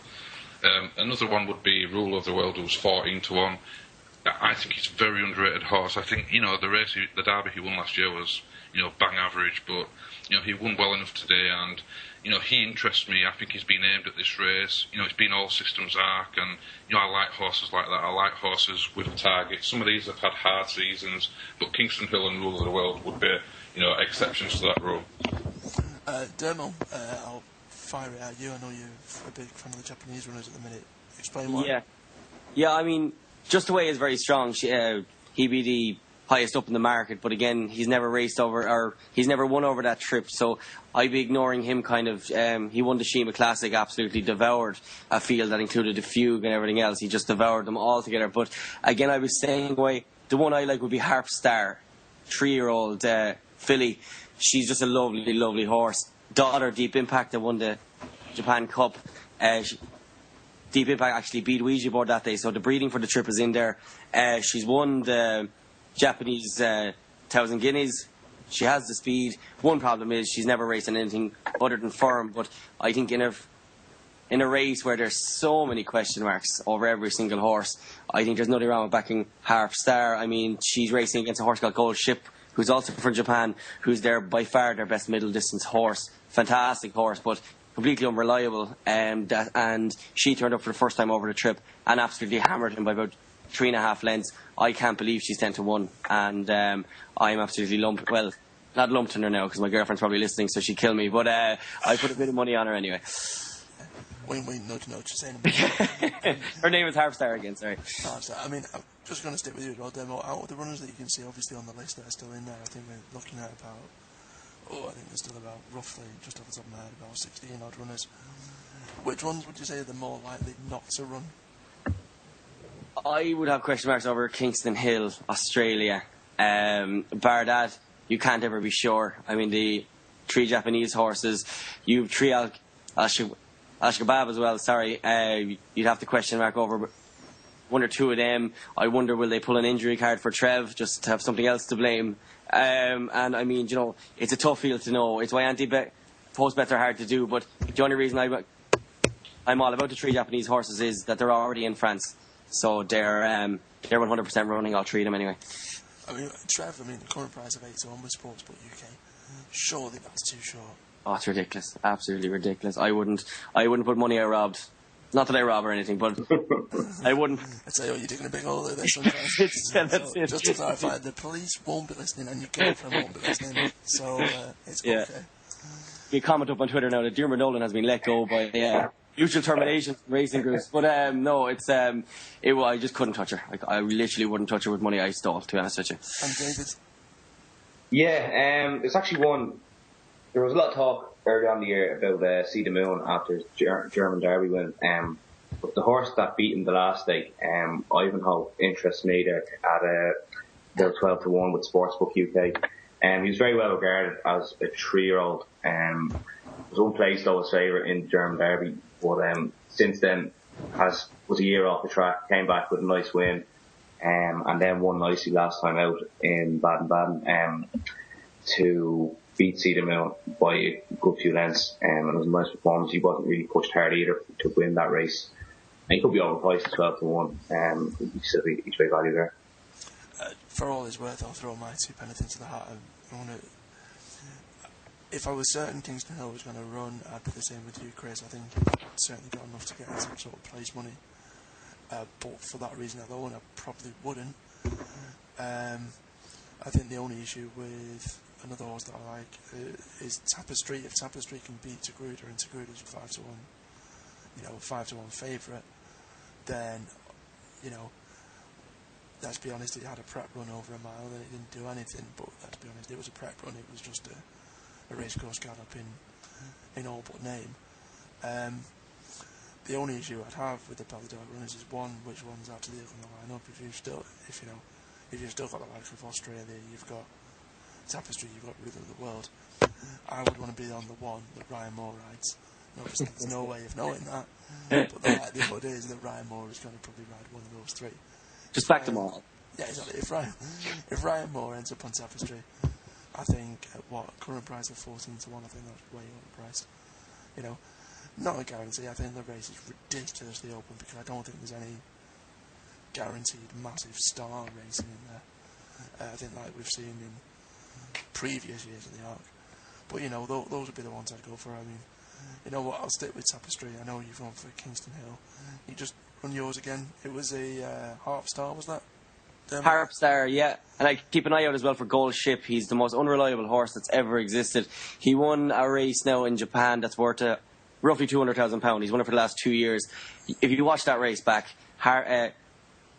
Another one would be Rule of the World, who's 14-1. I think he's a very underrated horse. I think, the Derby he won last year was, bang average, but, he won well enough today, and, he interests me. I think he's been aimed at this race. It's been all systems arc, and, I like horses like that. I like horses with a target. Some of these have had hard seasons, but Kingston Hill and Rule of the World would be, exceptions to that rule. Dermo, I'll fire it at you. I know you're a big fan of the Japanese runners at the minute. Explain why. Yeah, I mean, Just the Way is very strong. He be the highest up in the market, but again, he's never won over that trip, so I'd be ignoring him kind of. He won the Shima Classic, absolutely devoured a field that included the Fugue and everything else. He just devoured them all together. But again, I was saying, the one I like would be Harp Star, 3-year-old filly. She's just a lovely, lovely horse. Daughter, Deep Impact, that won the Japan Cup. Deep Impact actually beat Ouija board that day, so the breeding for the trip is in there. She's won the Japanese 1,000 Guineas. She has the speed. One problem is she's never raced in anything other than firm, but I think in a race where there's so many question marks over every single horse, I think there's nothing wrong with backing Harp Star. I mean, she's racing against a horse called Gold Ship, who's also from Japan, who's by far their best middle distance horse. Fantastic horse, but completely unreliable. And she turned up for the first time over the trip and absolutely hammered him by about 3.5 lengths. I can't believe she's 10-1, and I'm absolutely lumped. Well, not lumped on her now because my girlfriend's probably listening, so she'd kill me. But I put a bit of money on her anyway. Wait, nudge, saying. Her name is Harp Star again. Sorry. I mean, I'm just going to stick with you, Rod. Out of the runners that you can see, obviously on the list that are still in there, I think we're looking at I think there's still about roughly, just off the top of my head, about 16 odd runners. Which ones would you say are the more likely not to run? I would have question marks over Kingston Hill, Australia. Bar that, you can't ever be sure. I mean, the 3 Japanese horses, you've 3 Al-Shabaab as well, sorry. You'd have to question mark over 1 or 2 of them. I wonder, will they pull an injury card for Treve just to have something else to blame? And I mean, it's a tough field to know. It's why Antepost bets are hard to do, but the only reason I'm all about the 3 Japanese horses is that they're already in France. So they're 100% running all 3 of them anyway. I mean, Treve, the current price of 8-1 with Sportsbook UK. Surely that's too short. Oh, it's ridiculous. Absolutely ridiculous. I wouldn't put money I robbed. Not that I rob or anything, but I wouldn't. I tell you what, you're digging a big hole there sometimes. Just to clarify, the police won't be listening and your girlfriend won't be listening. So it's okay. You comment up on Twitter now that Dermot Nolan has been let go by mutual termination racing groups. But no, I just couldn't touch her. I literally wouldn't touch her with money I stole, to be honest with you. And David? Yeah, there's actually one. There was a lot of talk early on in the year about See the Moon after his German Derby win. But the horse that beat him the last day, Ivanhoe, interests me there at about 12-1 with Sportsbook UK. He was very well regarded as a 3-year-old. Was unplaced though as favourite in the German Derby, but since then was a year off the track, came back with a nice win, and then won nicely last time out in Baden-Baden to beat See the Moon by a good few lengths, and it was a nice performance. He wasn't really pushed hard either to win that race, and he could be overpriced at 12-1. Each way value there. For all his worth, I'll throw my 2 pence into the hat. If I was certain Kingston Hill was going to run, I'd be the same with you, Chris. I think I've certainly got enough to get some sort of place money. But for that reason alone, I probably wouldn't. I think the only issue with another horse that I like is Tapestry. If Tapestry can beat Tagruda, and Tagruda's 5-1, 5-1 favourite, then, let's be honest, it had a prep run over a mile and it didn't do anything. But let's be honest, it was a prep run. It was just a racecourse gallop in all but name. The only issue I'd have with the Palladar runners is one, which one's actually on the line up. If you've still got the likes of Australia, you've got Tapestry, you've got Ruler of the World. I would want to be on the one that Ryan Moore rides. Obviously, there's no way of knowing that, but the likelihood is that Ryan Moore is going to probably ride one of those 3. Just back them all. Yeah, exactly. If Ryan Moore ends up on Tapestry, I think at current price of 14-1, I think that's way overpriced. Not a guarantee. I think the race is ridiculously open because I don't think there's any guaranteed massive star racing in there. I think like we've seen in previous years of the Arc. But those would be the ones I'd go for. I mean, you know what? I'll stick with Tapestry. I know you've gone for Kingston Hill. You just run yours again. It was a Harp Star, was that? Harp Star, yeah. And I keep an eye out as well for Gold Ship. He's the most unreliable horse that's ever existed. He won a race now in Japan that's worth roughly £200,000. He's won it for the last 2 years. If you watch that race back,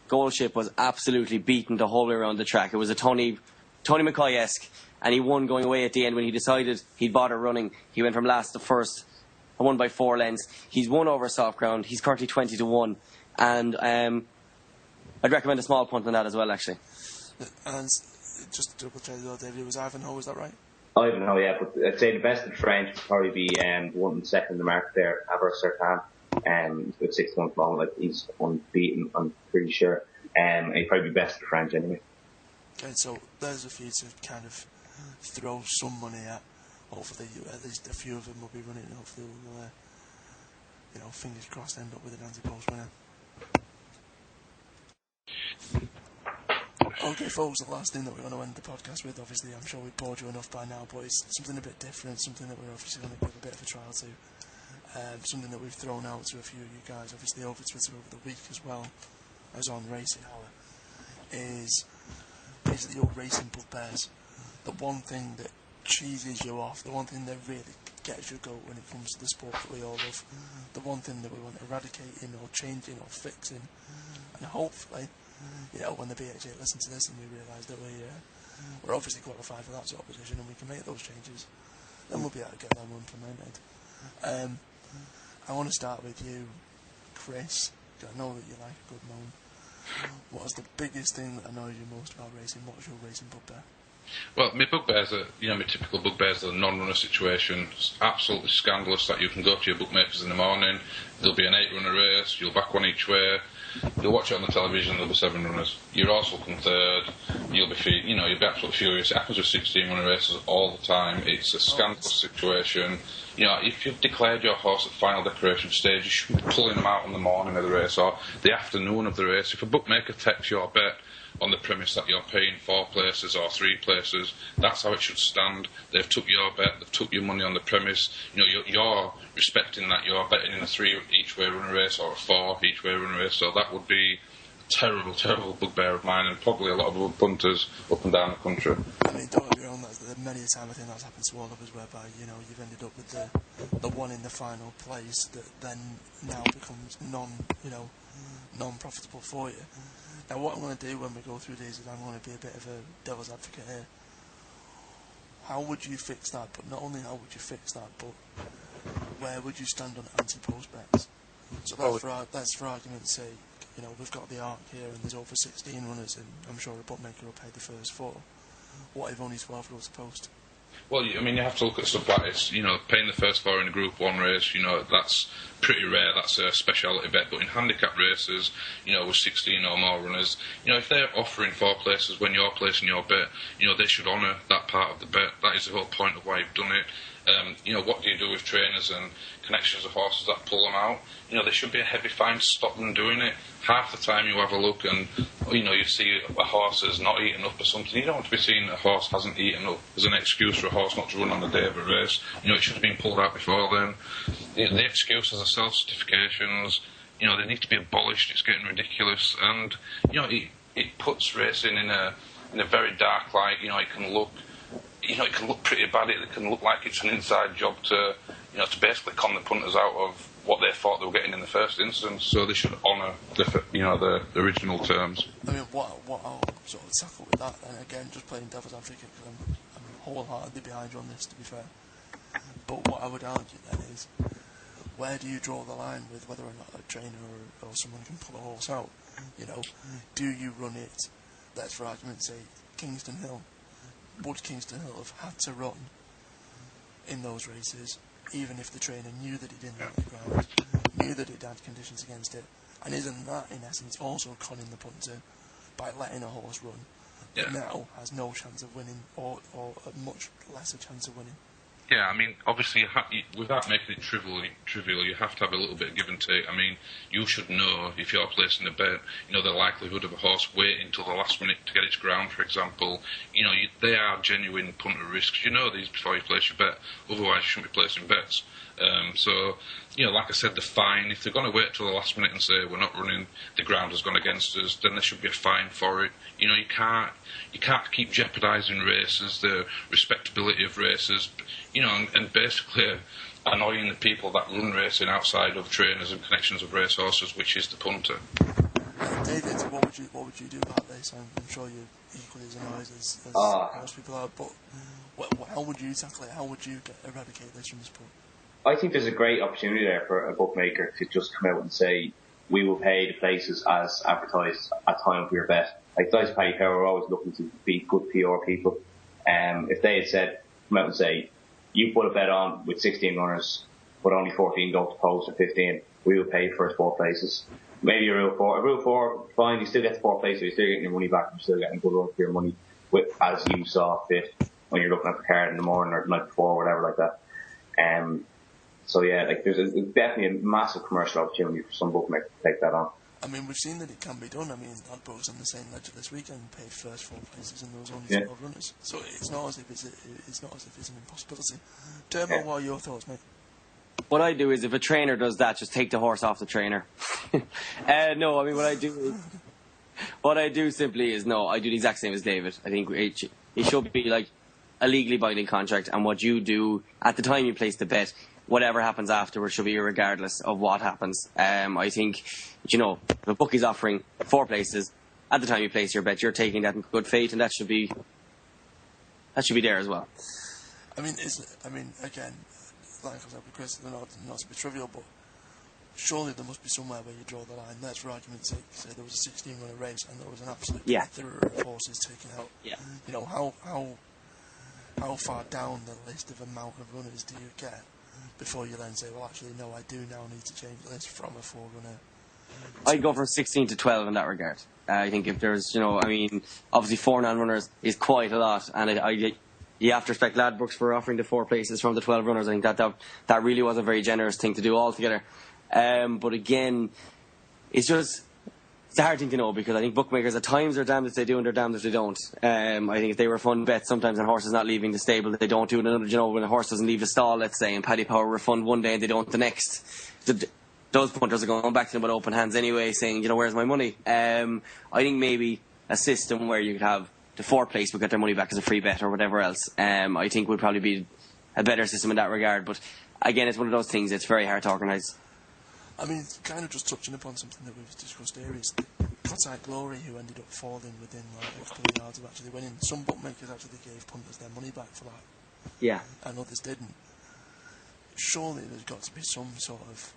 Goldship was absolutely beaten the whole way around the track. It was a Tony McCoy-esque, and he won going away at the end when he decided he'd bother running. He went from last to first, and won by 4 lengths. He's won over soft ground. He's currently 20-1, and I'd recommend a small punt on that as well, actually. And just to double check as well, David, it was Ivanhoe, is that right? Ivanhoe, yeah, but I'd say the best of the French would probably be the one and second in the market there, Aver Sertan. He's got 6 months long, like he's unbeaten, I'm pretty sure. And he'd probably be best of the French anyway. Okay, so there's a few to kind of throw some money at. Hopefully, at least a few of them will be running, and hopefully we'll, fingers crossed, end up with an Antepost winner. Okay, folks, the last thing that we're going to end the podcast with, obviously, I'm sure we've bored you enough by now, but it's something a bit different, something that we're obviously going to give a bit of a trial to. Something that we've thrown out to a few of you guys, obviously over Twitter over the week as well as on Racing Hour, is basically your racing bugbears. The one thing that cheeses you off, the one thing that really gets your goat when it comes to the sport that we all love, the one thing that we want eradicating or changing or fixing, and hopefully, when the BHA listen to this and we realise that we're obviously qualified for that sort of position and we can make those changes, then we'll be able to get them implemented. I want to start with you, Chris. I know that you like a good moan. What is the biggest thing that annoys you most about racing? What's your racing bugbear? Well, my bugbears are, my typical bugbears are the non-runner situation. It's absolutely scandalous that you can go to your bookmakers in the morning, there'll be an 8-runner race, you'll back one each way, you'll watch it on the television, there'll be 7 runners. Your horse will come third, you'll be absolutely furious. It happens with 16-runner races all the time. It's a scandalous situation. If you've declared your horse at final declaration stage, you shouldn't be pulling them out on the morning of the race or the afternoon of the race. If a bookmaker takes your bet on the premise that you're paying 4 places or 3 places, that's how it should stand. They've took your bet, they've took your money on the premise. You're respecting that you're betting in a 3 each way run race or a 4 each way run race. So that would be a terrible, terrible bugbear of mine, and probably a lot of other punters up and down the country. I mean, don't get me wrong, many a time I think that's happened to all of us, whereby you've ended up with the one in the final place that then now becomes non-profitable for you. Now, what I'm going to do when we go through these is I'm going to be a bit of a devil's advocate here. How would you fix that? But not only how would you fix that, but where would you stand on anti-post bets? So that's for argument's sake, we've got the arc here and there's over 16 runners and I'm sure a bookmaker will pay the first 4. What if only 12 goes to post? Well, you have to look at stuff like this. Paying the first 4 in a Group 1 race, that's pretty rare. That's a speciality bet. But in handicap races, with 16 or more runners, if they're offering 4 places when you're placing your bet, they should honour that part of the bet. That is the whole point of why you've done it. What do you do with trainers and connections of horses that pull them out? There should be a heavy fine to stop them doing it. Half the time you have a look and, you see a horse has not eaten up or something. You don't want to be seeing a horse hasn't eaten up as an excuse for a horse not to run on the day of a race. It should have been pulled out before then. The excuses are self-certifications. They need to be abolished. It's getting ridiculous. And, it puts racing in a very dark light. It can look pretty bad. It can look like it's an inside job to basically con the punters out of what they thought they were getting in the first instance. So they should honour the original terms. I mean, what I'll sort of tackle with that, and again, just playing devil's advocate, because I'm wholeheartedly behind you on this, to be fair. But what I would argue then is, where do you draw the line with whether or not a trainer or someone can pull a horse out? Do you run it? Let's, for argument's sake, Kingston Hill. Would Kingston Hill have had to run in those races, even if the trainer knew that he didn't like the ground, knew that it had conditions against it? And isn't that, in essence, also conning the punter by letting a horse run that now has no chance of winning, or a much lesser chance of winning? Yeah, I mean, obviously, without making it trivial, you have to have a little bit of give and take. I mean, you should know, if you're placing a bet, the likelihood of a horse waiting until the last minute to get its ground, for example, they are genuine punter risks. You know these before you place your bet, otherwise you shouldn't be placing bets. So, like I said, the fine, if they're going to wait till the last minute and say, we're not running, the ground has gone against us, then there should be a fine for it. You can't keep jeopardising races, the respectability of races, and basically annoying the people that run racing outside of trainers and connections of racehorses, which is the punter. David, what would you do about this? I'm sure you're equally as annoyed as most people are, but how would you tackle it? How would you eradicate this from the sport? I think there's a great opportunity there for a bookmaker to just come out and say, we will pay the places as advertised at time of your bet. Like Dice Paddy Power are always looking to be good PR people. If they had said, come out and say, you put a bet on with 16 runners, but only 14 go to post or 15, we will pay first 4 places. Maybe a rule 4, fine, you still get the 4 places, you're still getting your money back, you're still getting a good run for your money as you saw fit when you're looking at the card in the morning or the night before or whatever like that. So yeah, like there's definitely a massive commercial opportunity for some bookmakers to take that on. I mean, we've seen that it can be done. I mean, Antepost on the same ledger this weekend paid first 4 places and there was only 12 runners. So it's not as if it's an impossibility. Dermo, what are your thoughts, mate? What I do is, if a trainer does that, just take the horse off the trainer. No, I mean, what I do simply is, I do the exact same as David. I think it should be like a legally binding contract, and what you do at the time you place the bet, whatever happens afterwards should be regardless of what happens. I think, the bookie's offering 4 places. At the time you place your bet, you're taking that in good faith, and that should be there as well. I mean, again, like I said with Chris, not to be trivial, but surely there must be somewhere where you draw the line. Let's, for argument's sake, say there was a 16-runner race and there was an absolute plethora of horses taken out. Yeah. How far down the list of amount of runners do you get before you then say, well, actually, no, I do now need to change the list from a 4-runner? I'd go from 16 to 12 in that regard. I think if there's, obviously 4 non-runners is quite a lot, and you have to respect Ladbrokes for offering the 4 places from the 12 runners. I think that really was a very generous thing to do altogether. But again, it's a hard thing to know, because I think bookmakers at times are damned if they do and they're damned if they don't. I think if they refund bets sometimes and horses not leaving the stable, they don't do it. When a horse doesn't leave the stall, let's say, and Paddy Power refund one day and they don't the next, those punters are going back to them with open hands anyway, saying, where's my money? I think maybe a system where you could have the 4 place would get their money back as a free bet or whatever else, I think would probably be a better system in that regard. But again, it's one of those things, it's very hard to organise. I mean, kind of just touching upon something that we've discussed here is Cotite Glory, who ended up falling within a couple of yards of actually winning. Some bookmakers actually gave punters their money back for that. Yeah. And others didn't. Surely there's got to be some sort of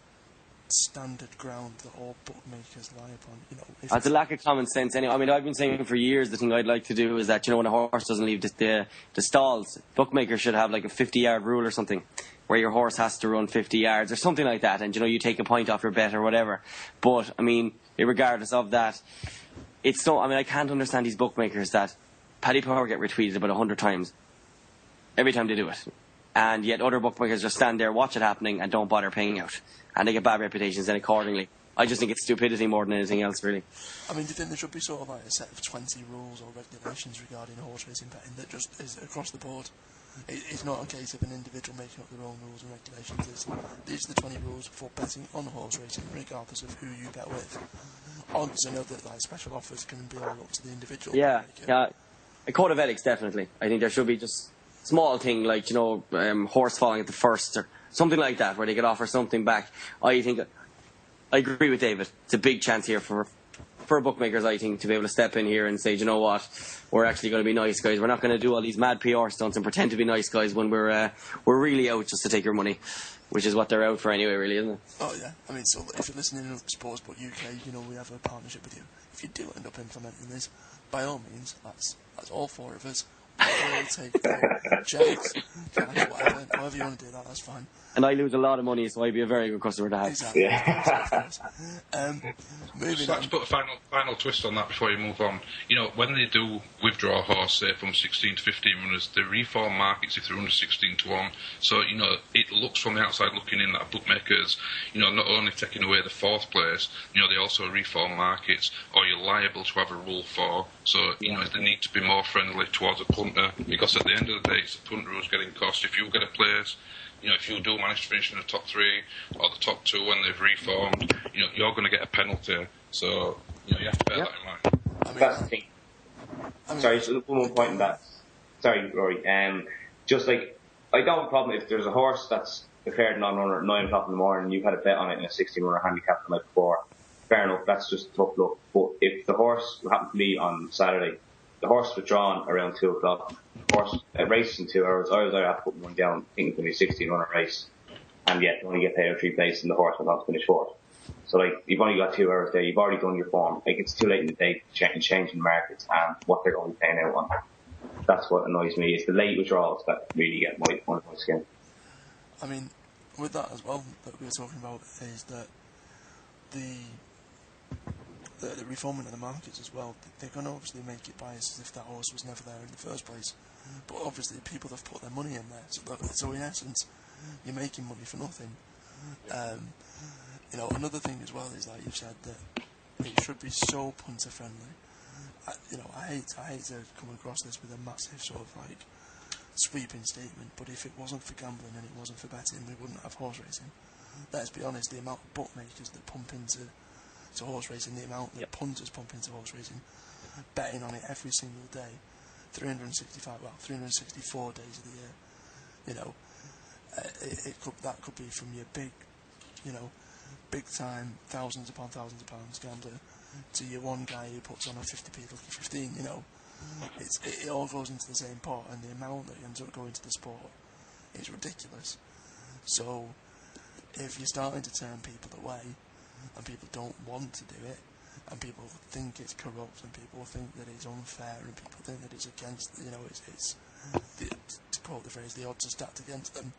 standard ground that all bookmakers lie upon. It's a lack of common sense anyway. I mean, I've been saying for years, the thing I'd like to do is that, when a horse doesn't leave the stalls, bookmakers should have like a 50-yard rule or something, where your horse has to run 50 yards or something like that, and you take a point off your bet or whatever. But I mean, regardless of that, I can't understand these bookmakers that Paddy Power get retweeted about 100 times every time they do it, and yet other bookmakers just stand there, watch it happening, and don't bother paying out, and they get bad reputations then accordingly. I just think it's stupidity more than anything else, really. I mean, do you think there should be sort of like a set of 20 rules or regulations regarding horse racing betting that just is across the board? It's not a case of an individual making up their own rules and regulations. These are the 20 rules for betting on horse racing, regardless of who you bet with. Obviously, I know that special offers can be all up to the individual. Yeah. A code of ethics, definitely. I think there should be just small thing like horse falling at the first or something like that, where they could offer something back. I agree with David. It's a big chance here for bookmakers, I think, to be able to step in here and say, what, we're actually going to be nice guys. We're not going to do all these mad PR stunts and pretend to be nice guys when we're really out just to take your money, which is what they're out for anyway, really, isn't it? Oh yeah. I mean, so if you're listening to Sportsbook UK, we have a partnership with you. If you do end up implementing this, by all means, that's all 4 of us. We'll take checks, cash, whatever. However you want to do that, that's fine. And I lose a lot of money, so I'd be a very good customer to have. Exactly. Yeah. Just like to put a final twist on that before you move on. When they do withdraw a horse, say from 16 to 15 runners, they reform markets if they're under 16 to 1. So, it looks from the outside looking in that bookmakers, not only taking away the 4th place, they also reform markets, or you're liable to have a rule 4. So, they need to be more friendly towards a punter, because at the end of the day, it's the punter who's getting cost. If you get a place, if you do manage to finish in the top 3 or the top 2 when they've reformed, you're going to get a penalty. So, you have to bear that in mind. That's the thing. Sorry, just one more point on that. Sorry, Rory. Just like, I don't have a problem if there's a horse that's declared non-runner at 9 o'clock in the morning and you've had a bet on it in a 16-runner handicap the night before. fair enough, that's just tough luck. But if the horse happened to me on Saturday, the horse was drawn around 2 o'clock. The horse races in 2 hours. I was there to put one down, thinking it's going to be a 16-runner race. And yet, you only get paid out 3 places and the horse went on to finish 4th. So, like, you've only got 2 hours there. You've already done your form. Like, it's too late in the day to change the markets and what they're going to be paying out on. That's what annoys me. It's the late withdrawals that really get my skin. I mean, with that as well, that we were talking about, is that the reforming of the markets as well, they're going to obviously make it biased as if that horse was never there in the first place. But obviously people have put their money in there, so in essence, you're making money for nothing. Another thing as well is, like you've said, that it should be so punter friendly. I hate to come across this with a massive sort of like sweeping statement, but if it wasn't for gambling and it wasn't for betting, we wouldn't have horse racing. Let's be honest, the amount of bookmakers that pump into horse racing, the amount that punters pump into horse racing, betting on it every single day, 364 days of the year, that could be from your big time, thousands upon thousands of pounds gambler to your one guy who puts on a 50p lucky 15, it all goes into the same pot, and the amount that ends up going to the sport is ridiculous. So if you're starting to turn people away, and people don't want to do it, and people think it's corrupt, and people think that it's unfair, and people think that it's against, to quote the phrase, the odds are stacked against them,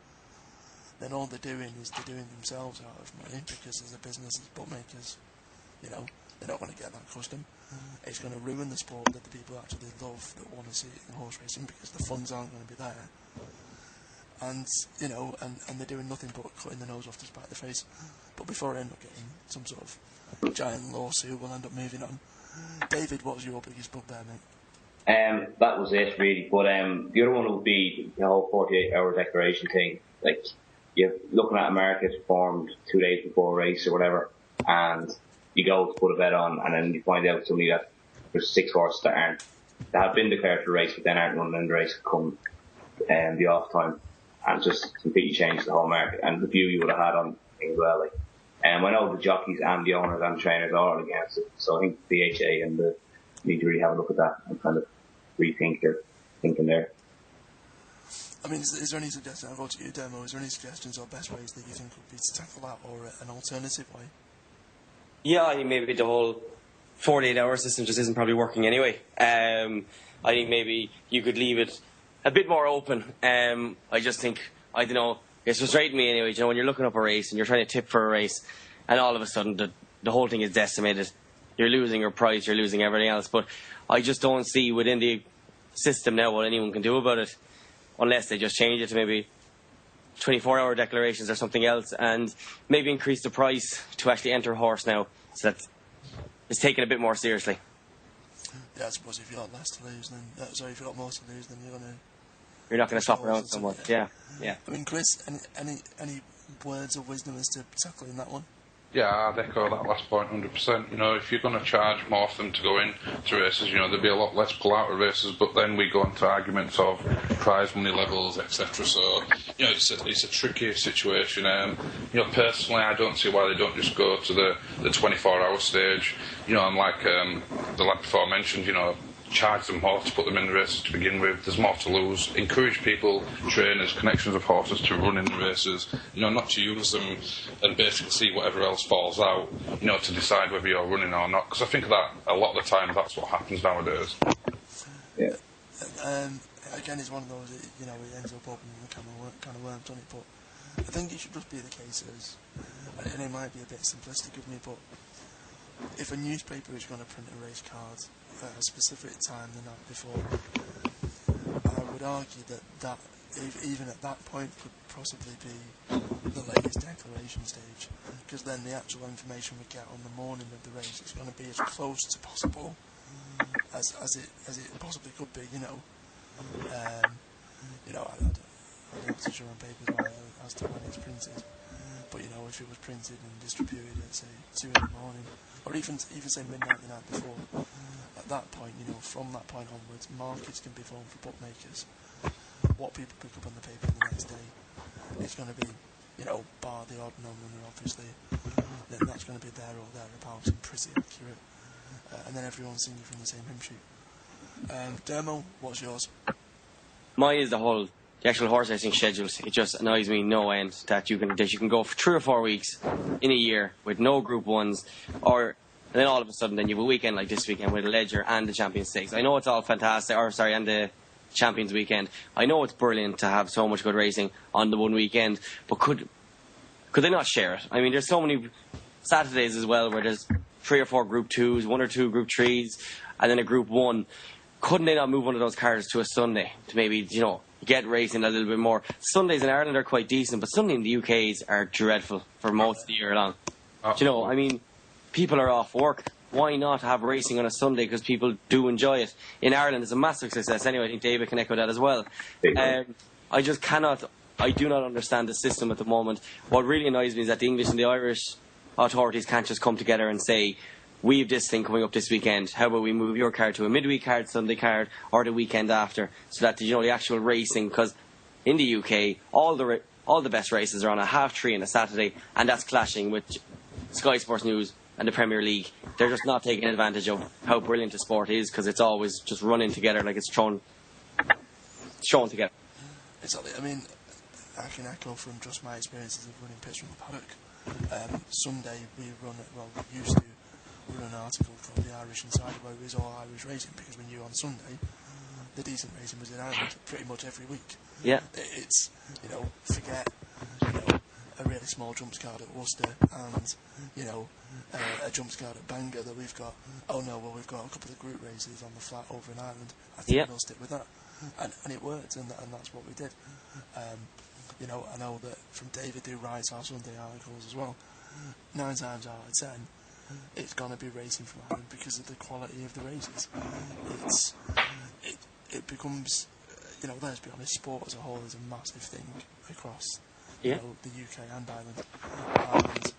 then all they're doing is they're doing themselves out of money, because as a business, as bookmakers, they're not going to get that custom. It's going to ruin the sport that the people actually love, that want to see it in horse racing, because the funds aren't going to be there. And they're doing nothing but cutting the nose off to spite the face. But before I end up getting some sort of giant lawsuit, we'll end up moving on. David, what was your biggest bugbear, mate? That was it, really. But the other one would be the whole 48-hour declaration thing. Like, you're looking at a market formed 2 days before a race or whatever, and you go to put a bet on, and then you find out suddenly that there's 6 horses that have been declared for a race, but then aren't running in the race come the off time, and just completely changed the whole market and the view you would have had on things as well. Like, I know the jockeys and the owners and the trainers are all against it, so I think the BHA and the need to really have a look at that and kind of rethink their thinking there. I mean, is there any suggestions? I'll go to you, Demo. Is there any suggestions or best ways that you think would be to tackle that, or an alternative way? Yeah, I think maybe the whole 48-hour system just isn't probably working anyway. I think maybe you could leave it a bit more open. I just think, I don't know, it's frustrating me anyway, when you're looking up a race and you're trying to tip for a race, and all of a sudden the whole thing is decimated. You're losing your price, you're losing everything else. But I just don't see within the system now what anyone can do about it, unless they just change it to maybe 24-hour declarations or something else, and maybe increase the price to actually enter a horse now, so that it's taken a bit more seriously. Yeah, I suppose if you've got less to lose, then if you've got more to lose, then you're not going to swap around so much. Yeah. I mean, Chris, any words of wisdom as to tackling that one? Yeah, I'd echo that last point 100%. If you're going to charge more for them to go in to races, there'll be a lot less pull-out of races, but then we go into arguments of prize money levels, etc. So, it's a tricky situation. Personally, I don't see why they don't just go to the 24-hour stage. And like the lad before mentioned, charge them more to put them in the races to begin with. There's more to lose. Encourage people, trainers, connections of horses to run in the races, not to use them and basically see whatever else falls out, to decide whether you're running or not. Because I think that a lot of the time that's what happens nowadays. Yeah. Again, it's one of those, it ends up opening the kind of worms on it, but I think it should just be the case as, and it might be a bit simplistic of me, but if a newspaper is going to print a race card at a specific time the night before, I would argue that even at that point could possibly be the latest declaration stage, because then the actual information we get on the morning of the race is going to be as close to possible as it possibly could be. I'm not too sure on paper as to when it's printed, but if it was printed and distributed at say 2 in the morning, or even say midnight the night before, at that point, from that point onwards, markets can be formed for bookmakers. What people pick up on the paper the next day, it's going to be bar the odd non-runner, obviously, then that's going to be there or thereabouts and pretty accurate. And then everyone's singing from the same hymn sheet. Dermo, what's yours? Mine is the actual horse racing schedules. It just annoys me no end that you can go for 3 or 4 weeks in a year with no Group 1s, and then all of a sudden then you have a weekend like this weekend with the Ledger and the Champions Stakes. I know it's all fantastic, and the Champions weekend. I know it's brilliant to have so much good racing on the one weekend, but could they not share it? I mean, there's so many Saturdays as well where there's 3 or 4 Group 2s, 1 or 2 Group 3s, and then a Group 1. Couldn't they not move one of those cars to a Sunday to maybe, get racing a little bit more? Sundays in Ireland are quite decent, but Sunday in the UK's are dreadful for most of the year long. I mean, people are off work. Why not have racing on a Sunday? Because people do enjoy it. In Ireland, it's a massive success. Anyway, I think David can echo that as well. I do not understand the system at the moment. What really annoys me is that the English and the Irish authorities can't just come together and say, we have this thing coming up this weekend. How about we move your card to a midweek card, Sunday card, or the weekend after, so that the actual racing? Because in the UK, all the best races are on a 3:30 on a Saturday, and that's clashing with Sky Sports News and the Premier League. They're just not taking advantage of how brilliant the sport is, because it's always just running together like it's thrown together. Exactly. I mean, I can echo from just my experiences of running pits from the paddock. Sunday we used to run an article called The Irish Insider, where it was all Irish racing, because we knew on Sunday the decent racing was in Ireland pretty much every week. Yeah. It's, forget, a really small jumps card at Worcester and, a jumps card at Bangor that we've got. Oh no, well, we've got a couple of group races on the flat over in Ireland. I think we'll stick with that. And it worked, and that's what we did. I know that from David, who writes our Sunday articles as well, 9 times out of 10, it's going to be racing from Ireland because of the quality of the races. It becomes, let's be honest, sport as a whole is a massive thing across the UK and Ireland. And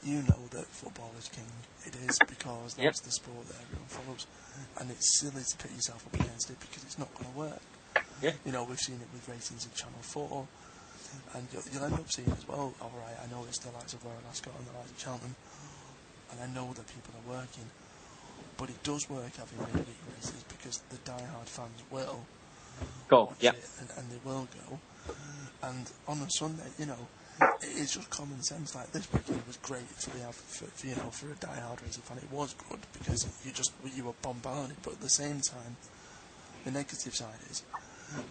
you know that football is king. It is, because that's the sport that everyone follows. And it's silly to put yourself up against it, because it's not going to work. Yeah. We've seen it with ratings in Channel 4. And you'll end up seeing as well, alright, I know it's the likes of Royal Ascot and the likes of Cheltenham, and I know that people are working, but it does work having midweek races, because the die-hard fans will go, watch it, and they will go. And on a Sunday, it's just common sense. Like, this weekend was great for a die-hard racing fan. It was good because you were bombarded, but at the same time, the negative side is,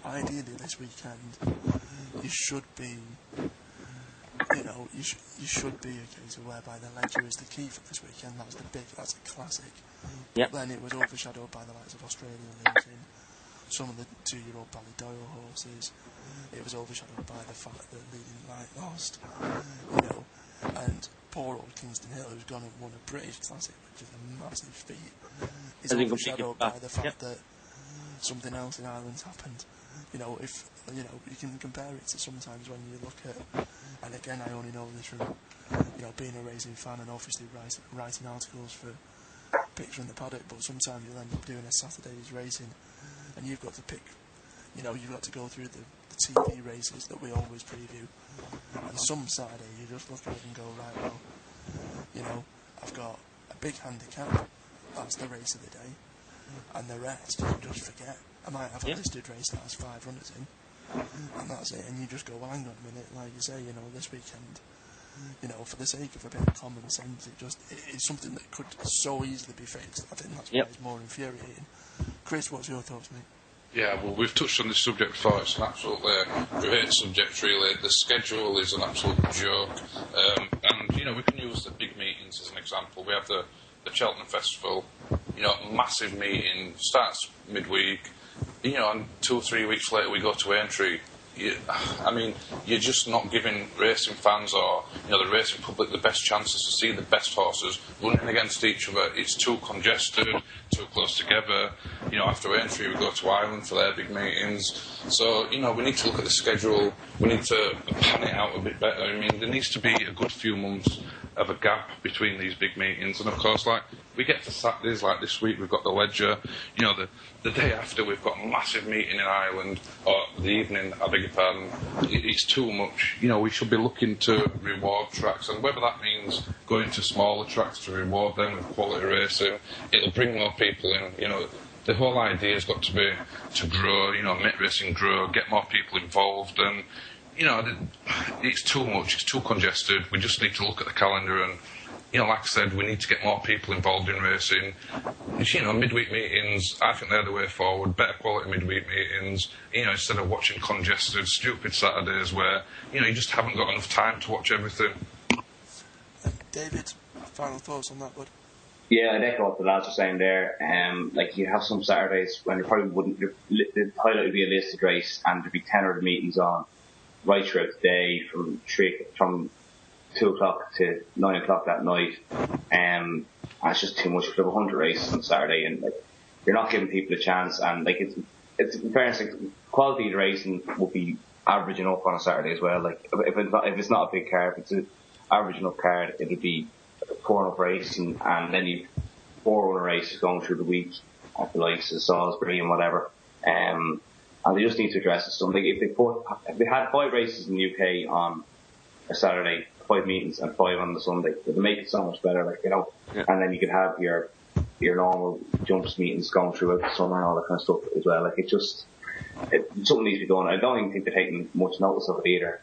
ideally this weekend, you should be a case of whereby the Ledger is the key for this weekend. That's a classic. Yep. But then it was overshadowed by the likes of Australian racing, some of the 2-year-old Ballydoyle horses. It was overshadowed by the fact that Leading Light lost, and poor old Kingston Hill, who's gone and won a British Classic, which is a massive feat, is overshadowed by the fact that something else in Ireland's happened. If you can compare it to sometimes when you look at, and again I only know this from being a racing fan and obviously writing articles for Picks from the Paddock, but sometimes you'll end up doing a Saturday's racing and you've got to pick, you've got to go through the TV races that we always preview, and some Saturday you just look at it and go, right, well, I've got a big handicap, that's the race of the day, and the rest you just forget. I might have a listed race that has 5 runners in, and that's it, and you just go, well, hang on a minute, like you say, this weekend, for the sake of a bit of common sense, it's something that could so easily be fixed. I think that's why it's more infuriating. Chris, what's your thoughts, mate? Yeah, well, we've touched on this subject before. It's an absolutely great subject, really. The schedule is an absolute joke. And, we can use the big meetings as an example. We have the Cheltenham Festival, massive meeting, starts midweek, and 2 or 3 weeks later we go to Aintree. You're just not giving racing fans or, the racing public the best chances to see the best horses running against each other. It's too congested, too close together. After Aintree we go to Ireland for their big meetings. So, we need to look at the schedule. We need to pan it out a bit better. There needs to be a good few months of a gap between these big meetings. And of course, like, we get to Saturdays, like this week we've got the Ledger, you know, the day after we've got a massive meeting in Ireland, or the evening, I beg your pardon. It's too much. You know, we should be looking to reward tracks, and whether that means going to smaller tracks to reward them with quality racing, it'll bring more people in. You know, the whole idea has got to be to grow, you know, make racing grow, get more people involved, and, you know, it's too much, it's too congested. We just need to look at the calendar and, you know, like I said, we need to get more people involved in racing. You know, midweek meetings, I think they're the way forward. Better quality midweek meetings, you know, instead of watching congested, stupid Saturdays where, you know, you just haven't got enough time to watch everything. David, final thoughts on that, bud? Yeah, I'd echo what the lads are saying there. Like, you have some Saturdays when you probably wouldn't, the highlight would be a listed race and there'd be 10 other meetings on right throughout the day from 2 o'clock to 9 o'clock that night. And it's just too much for the 100 races on Saturday, and like, you're not giving people a chance. And like, it's in fairness, like, quality of the racing will be average enough on a Saturday as well. Like, if it's not a big card, if it's an average enough card, it'll be 4 enough racing, and then you've 4 other races going through the week at the likes of Salisbury and whatever. And they just need to address it. Something. If they had 5 races in the UK on a Saturday, 5 meetings and 5 on the Sunday, it would make it so much better, like, you know. Yeah. And then you could have your normal jumps meetings going throughout the summer and all that kind of stuff as well. Like, something needs to be done. I don't even think they're taking much notice of it either.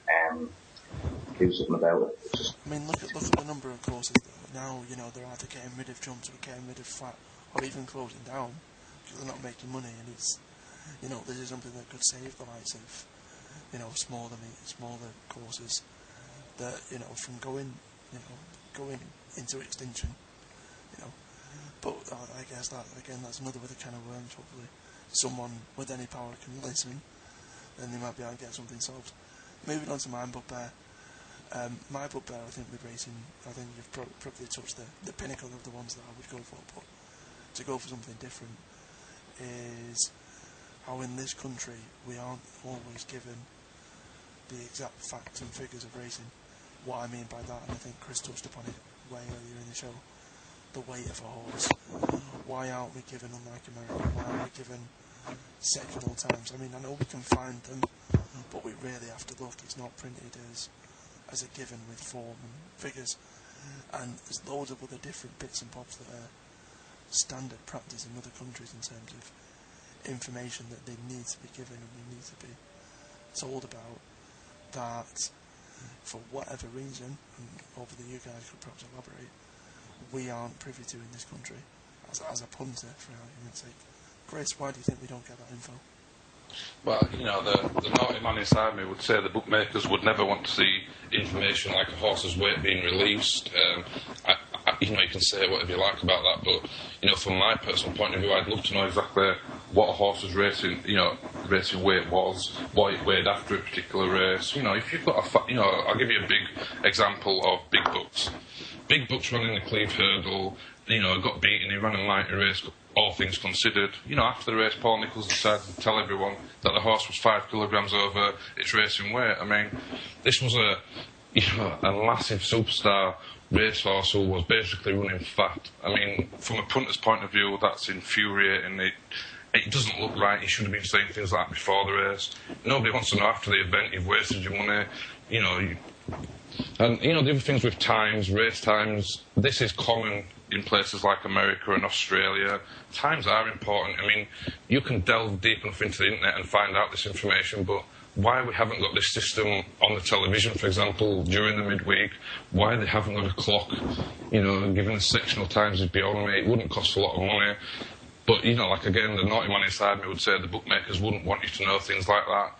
Do something about it. I mean, look at the number of courses now. You know, they're either getting rid of jumps or getting rid of flat, or even closing down because they're not making money. And it's, you know, this is something that could save the likes of, you know, smaller courses that, you know, from going into extinction. You know, but I guess that again, that's another with a can of worms. Hopefully, someone with any power can listen, and they might be able to get something solved. Moving on to my bugbear. My bugbear, I think, with racing, I think you've probably touched the pinnacle of the ones that I would go for, but to go for something different is how in this country we aren't always given the exact facts and figures of racing. What I mean by that, and I think Chris touched upon it way earlier in the show, the weight of a horse. Why aren't we given, unlike America, why aren't we given sectional times? I mean, I know we can find them, but we really have to look. It's not printed as a given with form and figures, and there's loads of other different bits and bobs that are standard practice in other countries in terms of information that they need to be given and they need to be told about, that for whatever reason, and hopefully you guys could perhaps elaborate, we aren't privy to in this country as a punter, for argument's sake. Chris, why do you think we don't get that info? Well, you know, the naughty man inside me would say the bookmakers would never want to see information like a horse's weight being released. You know, you can say whatever you like about that, but, you know, from my personal point of view, I'd love to know exactly what a horse's racing weight was, what it weighed after a particular race. You know, if you've got I'll give you a big example of Big Bucks. Big Bucks running the Cleve Hurdle, you know, got beaten, he ran a mighty race, all things considered. You know, after the race, Paul Nicholls decided to tell everyone that the horse was 5 kilograms over its racing weight. I mean, this was a massive superstar racehorse who was basically running fat. I mean, from a punter's point of view, that's infuriating. It doesn't look right. You should have been saying things like that before the race. Nobody wants to know after the event you've wasted your money. You know, and you know, the other things with times, race times, this is common in places like America and Australia. Times are important. I mean, you can delve deep enough into the internet and find out this information, but why we haven't got this system on the television, for example, during the midweek, why they haven't got a clock, you know, given the sectional times is beyond me. It wouldn't cost a lot of money. But, you know, like, again, the naughty man inside me would say the bookmakers wouldn't want you to know things like that.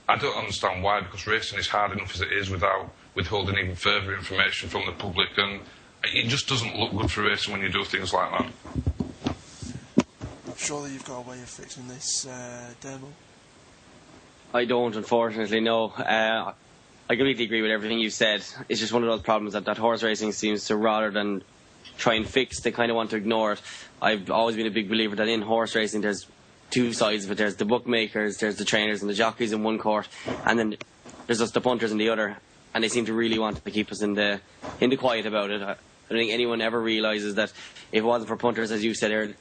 I don't understand why, because racing is hard enough as it is without withholding even further information from the public, and it just doesn't look good for racing when you do things like that. Surely you've got a way of fixing this, Dermo? I don't, unfortunately, no. I completely agree with everything you said. It's just one of those problems that horse racing seems to, rather than try and fix, they kind of want to ignore it. I've always been a big believer that in horse racing there's two sides of it. There's the bookmakers, there's the trainers and the jockeys in one court, and then there's just the punters in the other. and they seem to really want to keep us in the quiet about it. I don't think anyone ever realises that if it wasn't for punters, as you said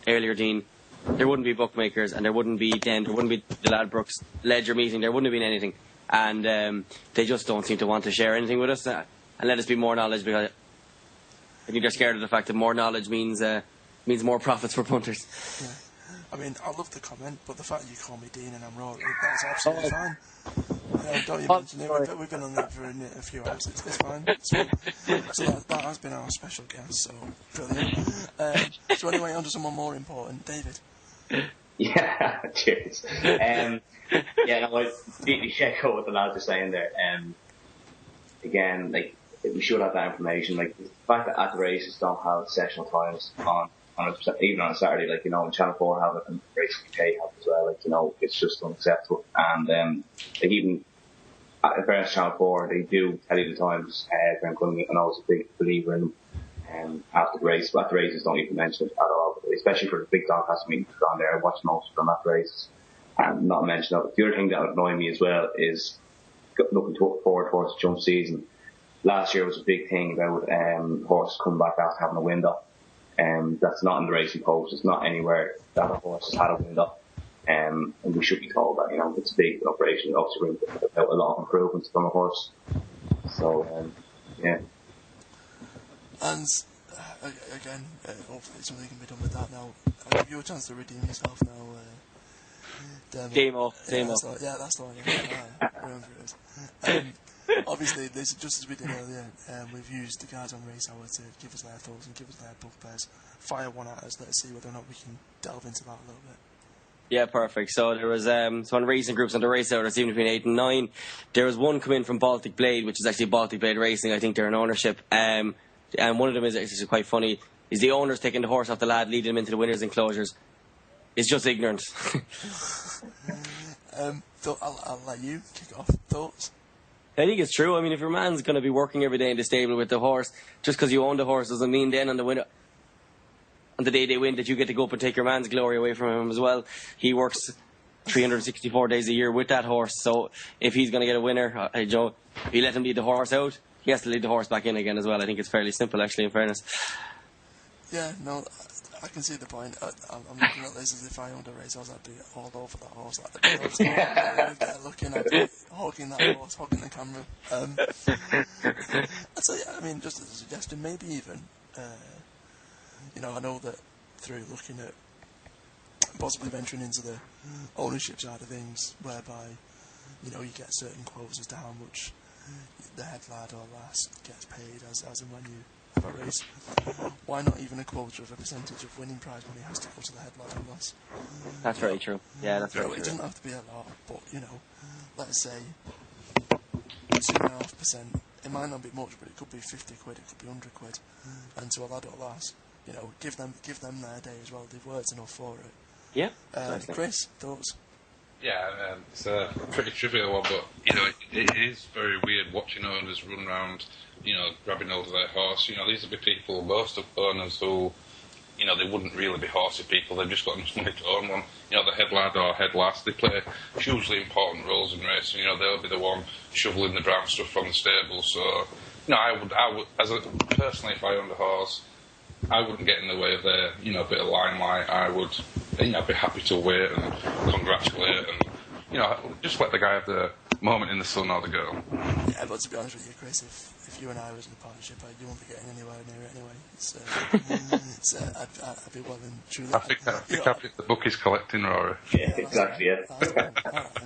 earlier, Dean, there wouldn't be bookmakers, and there wouldn't be then, there wouldn't be the Ladbrokes Ledger meeting, there wouldn't have been anything. And they just don't seem to want to share anything with us and let us be more knowledge, because I think they're scared of the fact that more knowledge means more profits for punters. Yeah. I mean, I love the comment, but the fact that you call me Dean and I'm Rory, that's absolutely fine. Don't you mention it? We've been on there for a few hours. It's fine. So that has been our special guest. So brilliant. So anyway, on to someone more important, David. Yeah, cheers. Yeah, no, I completely echo what the lads are saying there. Again, like, we should have that information. Like, the fact that at the races don't have sessional times even on a Saturday, like, you know, and Channel 4 have it, and Race UK have it as well, like, you know, it's just unacceptable. And like, even in fairness, Channel 4, they do tell you the times. Graham Cunningham, and I was a big believer in them after the race, but at the races don't even mention it at all, especially for the big Doncaster meetings on there. I watch most of them at the races and not mention it. The other thing that would annoy me as well is looking forward towards the jump season. Last year was a big thing about horses coming back after having a wind-up. That's not in the racing post. It's not anywhere that a horse has had a wind-up. And we should be told that, you know, it's a big operation. Obviously, without a lot of improvements from a horse. So, yeah. And again, hopefully something can be done with that now. I'll give you a chance to redeem yourself now. Demo. Yeah, that's the one. Yeah, remember it. Obviously, this, just as we did earlier, we've used the guys on Race Hour to give us their thoughts and give us their bugbears. Fire one at us. Let's see whether or not we can delve into that a little bit. Yeah, perfect. So there was on racing groups on the Race Hour, there's even between 8 and 9. There was one come in from Baltic Blade, which is actually Baltic Blade Racing. I think they're in ownership. And one of them is actually quite funny. Is the owner's taking the horse off the lad, leading him into the winners' enclosures. It's just ignorance. I'll let you kick off. Thoughts? I think it's true. I mean, if your man's going to be working every day in the stable with the horse, just because you own the horse doesn't mean then on the day they win that you get to go up and take your man's glory away from him as well. He works 364 days a year with that horse, so if he's going to get a winner, if you let him lead the horse out, he has to lead the horse back in again as well. I think it's fairly simple, actually, in fairness. Yeah, no, I can see the point. I'm looking at this as if I owned a racehorse, I'd be all over that horse. Looking at it, hogging that horse, hogging the camera. I'd say, I mean, just as a suggestion, maybe even, you know, I know that through looking at possibly venturing into the ownership side of things, whereby, you know, you get certain quotas as to how much the head lad or lass gets paid as and when you have a race. Why not even a quota of a percentage of winning prize money has to go to the head lad and lass? That's very true. Yeah, that's very true. It doesn't have to be a lot, but, you know, let's say 2.5%. It might not be much, but it could be 50 quid, it could be 100 quid. And to a lad or lass, you know, give them their day as well. They've worked enough for it. Yeah. Chris, thoughts? Yeah, it's a pretty trivial one, but, you know, it is very weird watching owners run around, you know, grabbing hold of their horse. You know, these would be people, most of owners who, you know, they wouldn't really be horsey people, they've just got enough money to own one. You know, the head lad or head lass, they play hugely important roles in racing. You know, they'll be the one shoveling the brown stuff from the stable. So, you know, I would, personally, if I owned a horse, I wouldn't get in the way of their, you know, bit of limelight. I would, you know, I'd be happy to wait and congratulate and, you know, just let the guy have the moment in the sun or the girl. Yeah, but to be honest with you, Chris, if you and I was in a partnership, you won't be getting anywhere near it anyway. I'd be well and truly. I think the book is collecting, Rory. Yeah, exactly, yeah.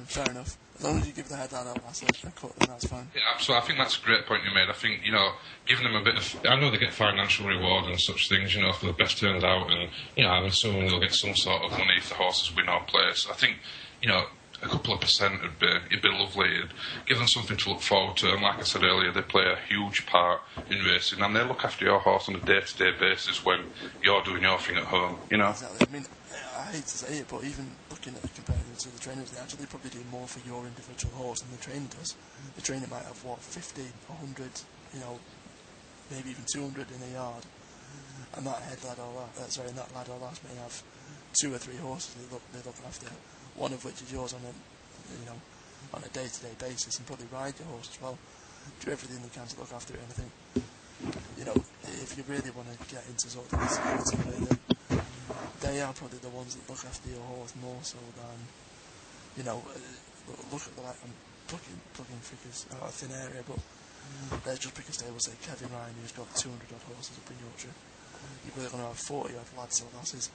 Fair enough. As long as you give the head lad a cut, then that's fine. Yeah, absolutely. I think that's a great point you made. I think, you know, giving them a bit of... I know they get financial reward and such things, you know, for the best turns out, and, you know, I'm assuming they'll get some sort of money if the horses win or place. I think, you know, a couple of percent it'd be lovely. It'd give them something to look forward to, and like I said earlier, they play a huge part in racing, and they look after your horse on a day-to-day basis when you're doing your thing at home, you know. Exactly. I mean, I hate to say it, but even looking at comparing it to the trainers, they actually probably do more for your individual horse than the trainer does. The trainer might have, 50, 100, you know, maybe even 200 in a yard, and that head lad or that lad or lass may have 2 or 3 horses they look after, one of which is yours on a day-to-day basis, and probably ride your horse as well. do everything they can to look after it. And I think, you know, if you really want to get into sort of this, they are probably the ones that look after your horse more so than, you know, look at the, like, I'm plucking figures out of thin area, but let's just pick a stable, say Kevin Ryan, who's got 200 odd horses up in Yorkshire. You're probably going to have 40 odd lads or lasses.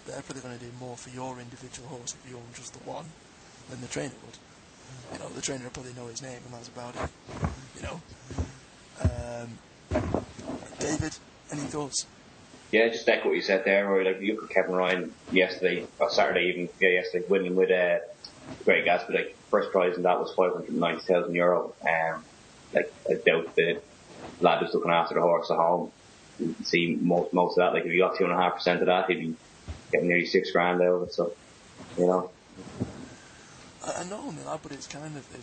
They're probably going to do more for your individual horse if you own just the one than the trainer would. You know, the trainer will probably know his name and that's about it. You know. David, any thoughts? Yeah, just echo what you said there, Roy. Like, you look at Kevin Ryan yesterday, or Saturday even, yesterday, winning with Grey Gatsby, like, first prize and that was €590,000. Like, I doubt the lad who's looking after the horse at home. You can see most of that. Like, if you got 2.5% of that, he'd be getting nearly $6,000 out of it. So, you know. I not only that, but it's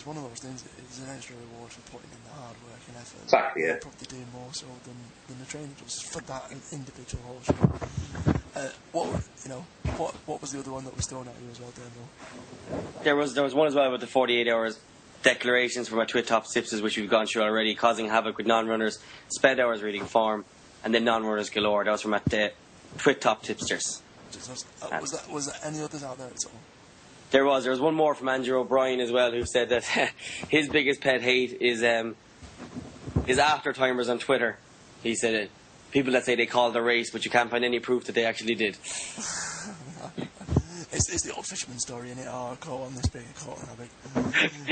one of those things that is an extra reward for putting in the hard work and effort. Exactly, yeah. They're probably doing more so than the trainer does for that individual horse. What was the other one that was thrown at you as well, Daniel? There was one as well with the 48 hours declarations from our Twit Top Tipsters, which we've gone through already, causing havoc with non-runners, sped hours reading form, and then non-runners galore. That was from at the Twit Top Tipsters. Was there any others out there at all? There was one more from Andrew O'Brien as well, who said that his biggest pet hate is after-timers on Twitter. He said people that say they called the race, but you can't find any proof that they actually did. It's the old fisherman story, innit? Oh, I caught on this big, I caught on that big.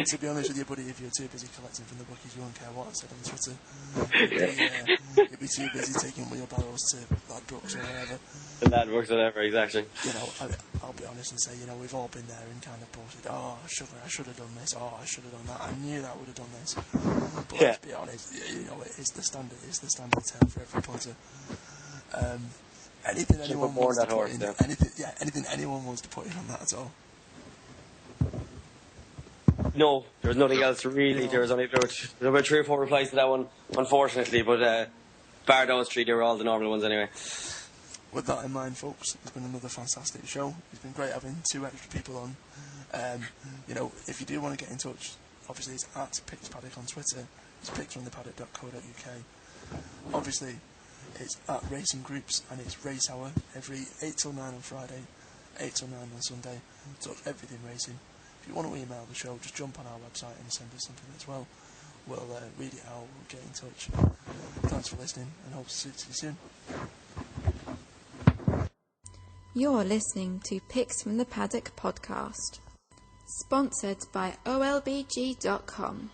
To be honest with you, buddy, if you're too busy collecting from the bookies, you won't care what I said on Twitter. You'd be too busy taking wheelbarrows to Ladbrokes or whatever. The Ladbrokes, whatever, exactly. You know, I'll be honest and say, you know, we've all been there and kind of posted, oh, I should have done this, oh, I should have done that, I knew that I would have done this. But let's be honest, you know, it's the standard tale for every punter. Anything anyone wants to put in, anything anyone wants to put in on that at all? No, there was nothing else really. No. There was about 3 or 4 replies to that one, unfortunately, but bar those 3, they were all the normal ones anyway. With that in mind, folks, it's been another fantastic show. It's been great having 2 extra people on. You know, if you do want to get in touch, obviously it's at Picks Paddock on Twitter. It's picksfromthepaddock.co.uk. Obviously, it's at Racing Groups, and it's Race Hour every 8 till 9 on Friday, 8 till 9 on Sunday. So everything racing. If you want to email the show, just jump on our website and send us something as well. We'll read it out, we'll get in touch. Thanks for listening, and hope to see you soon. You're listening to Picks from the Paddock podcast, sponsored by OLBG.com,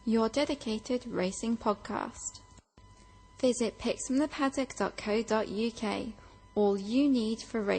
your dedicated racing podcast. Visit picksfromthepaddock.co.uk, all you need for racing.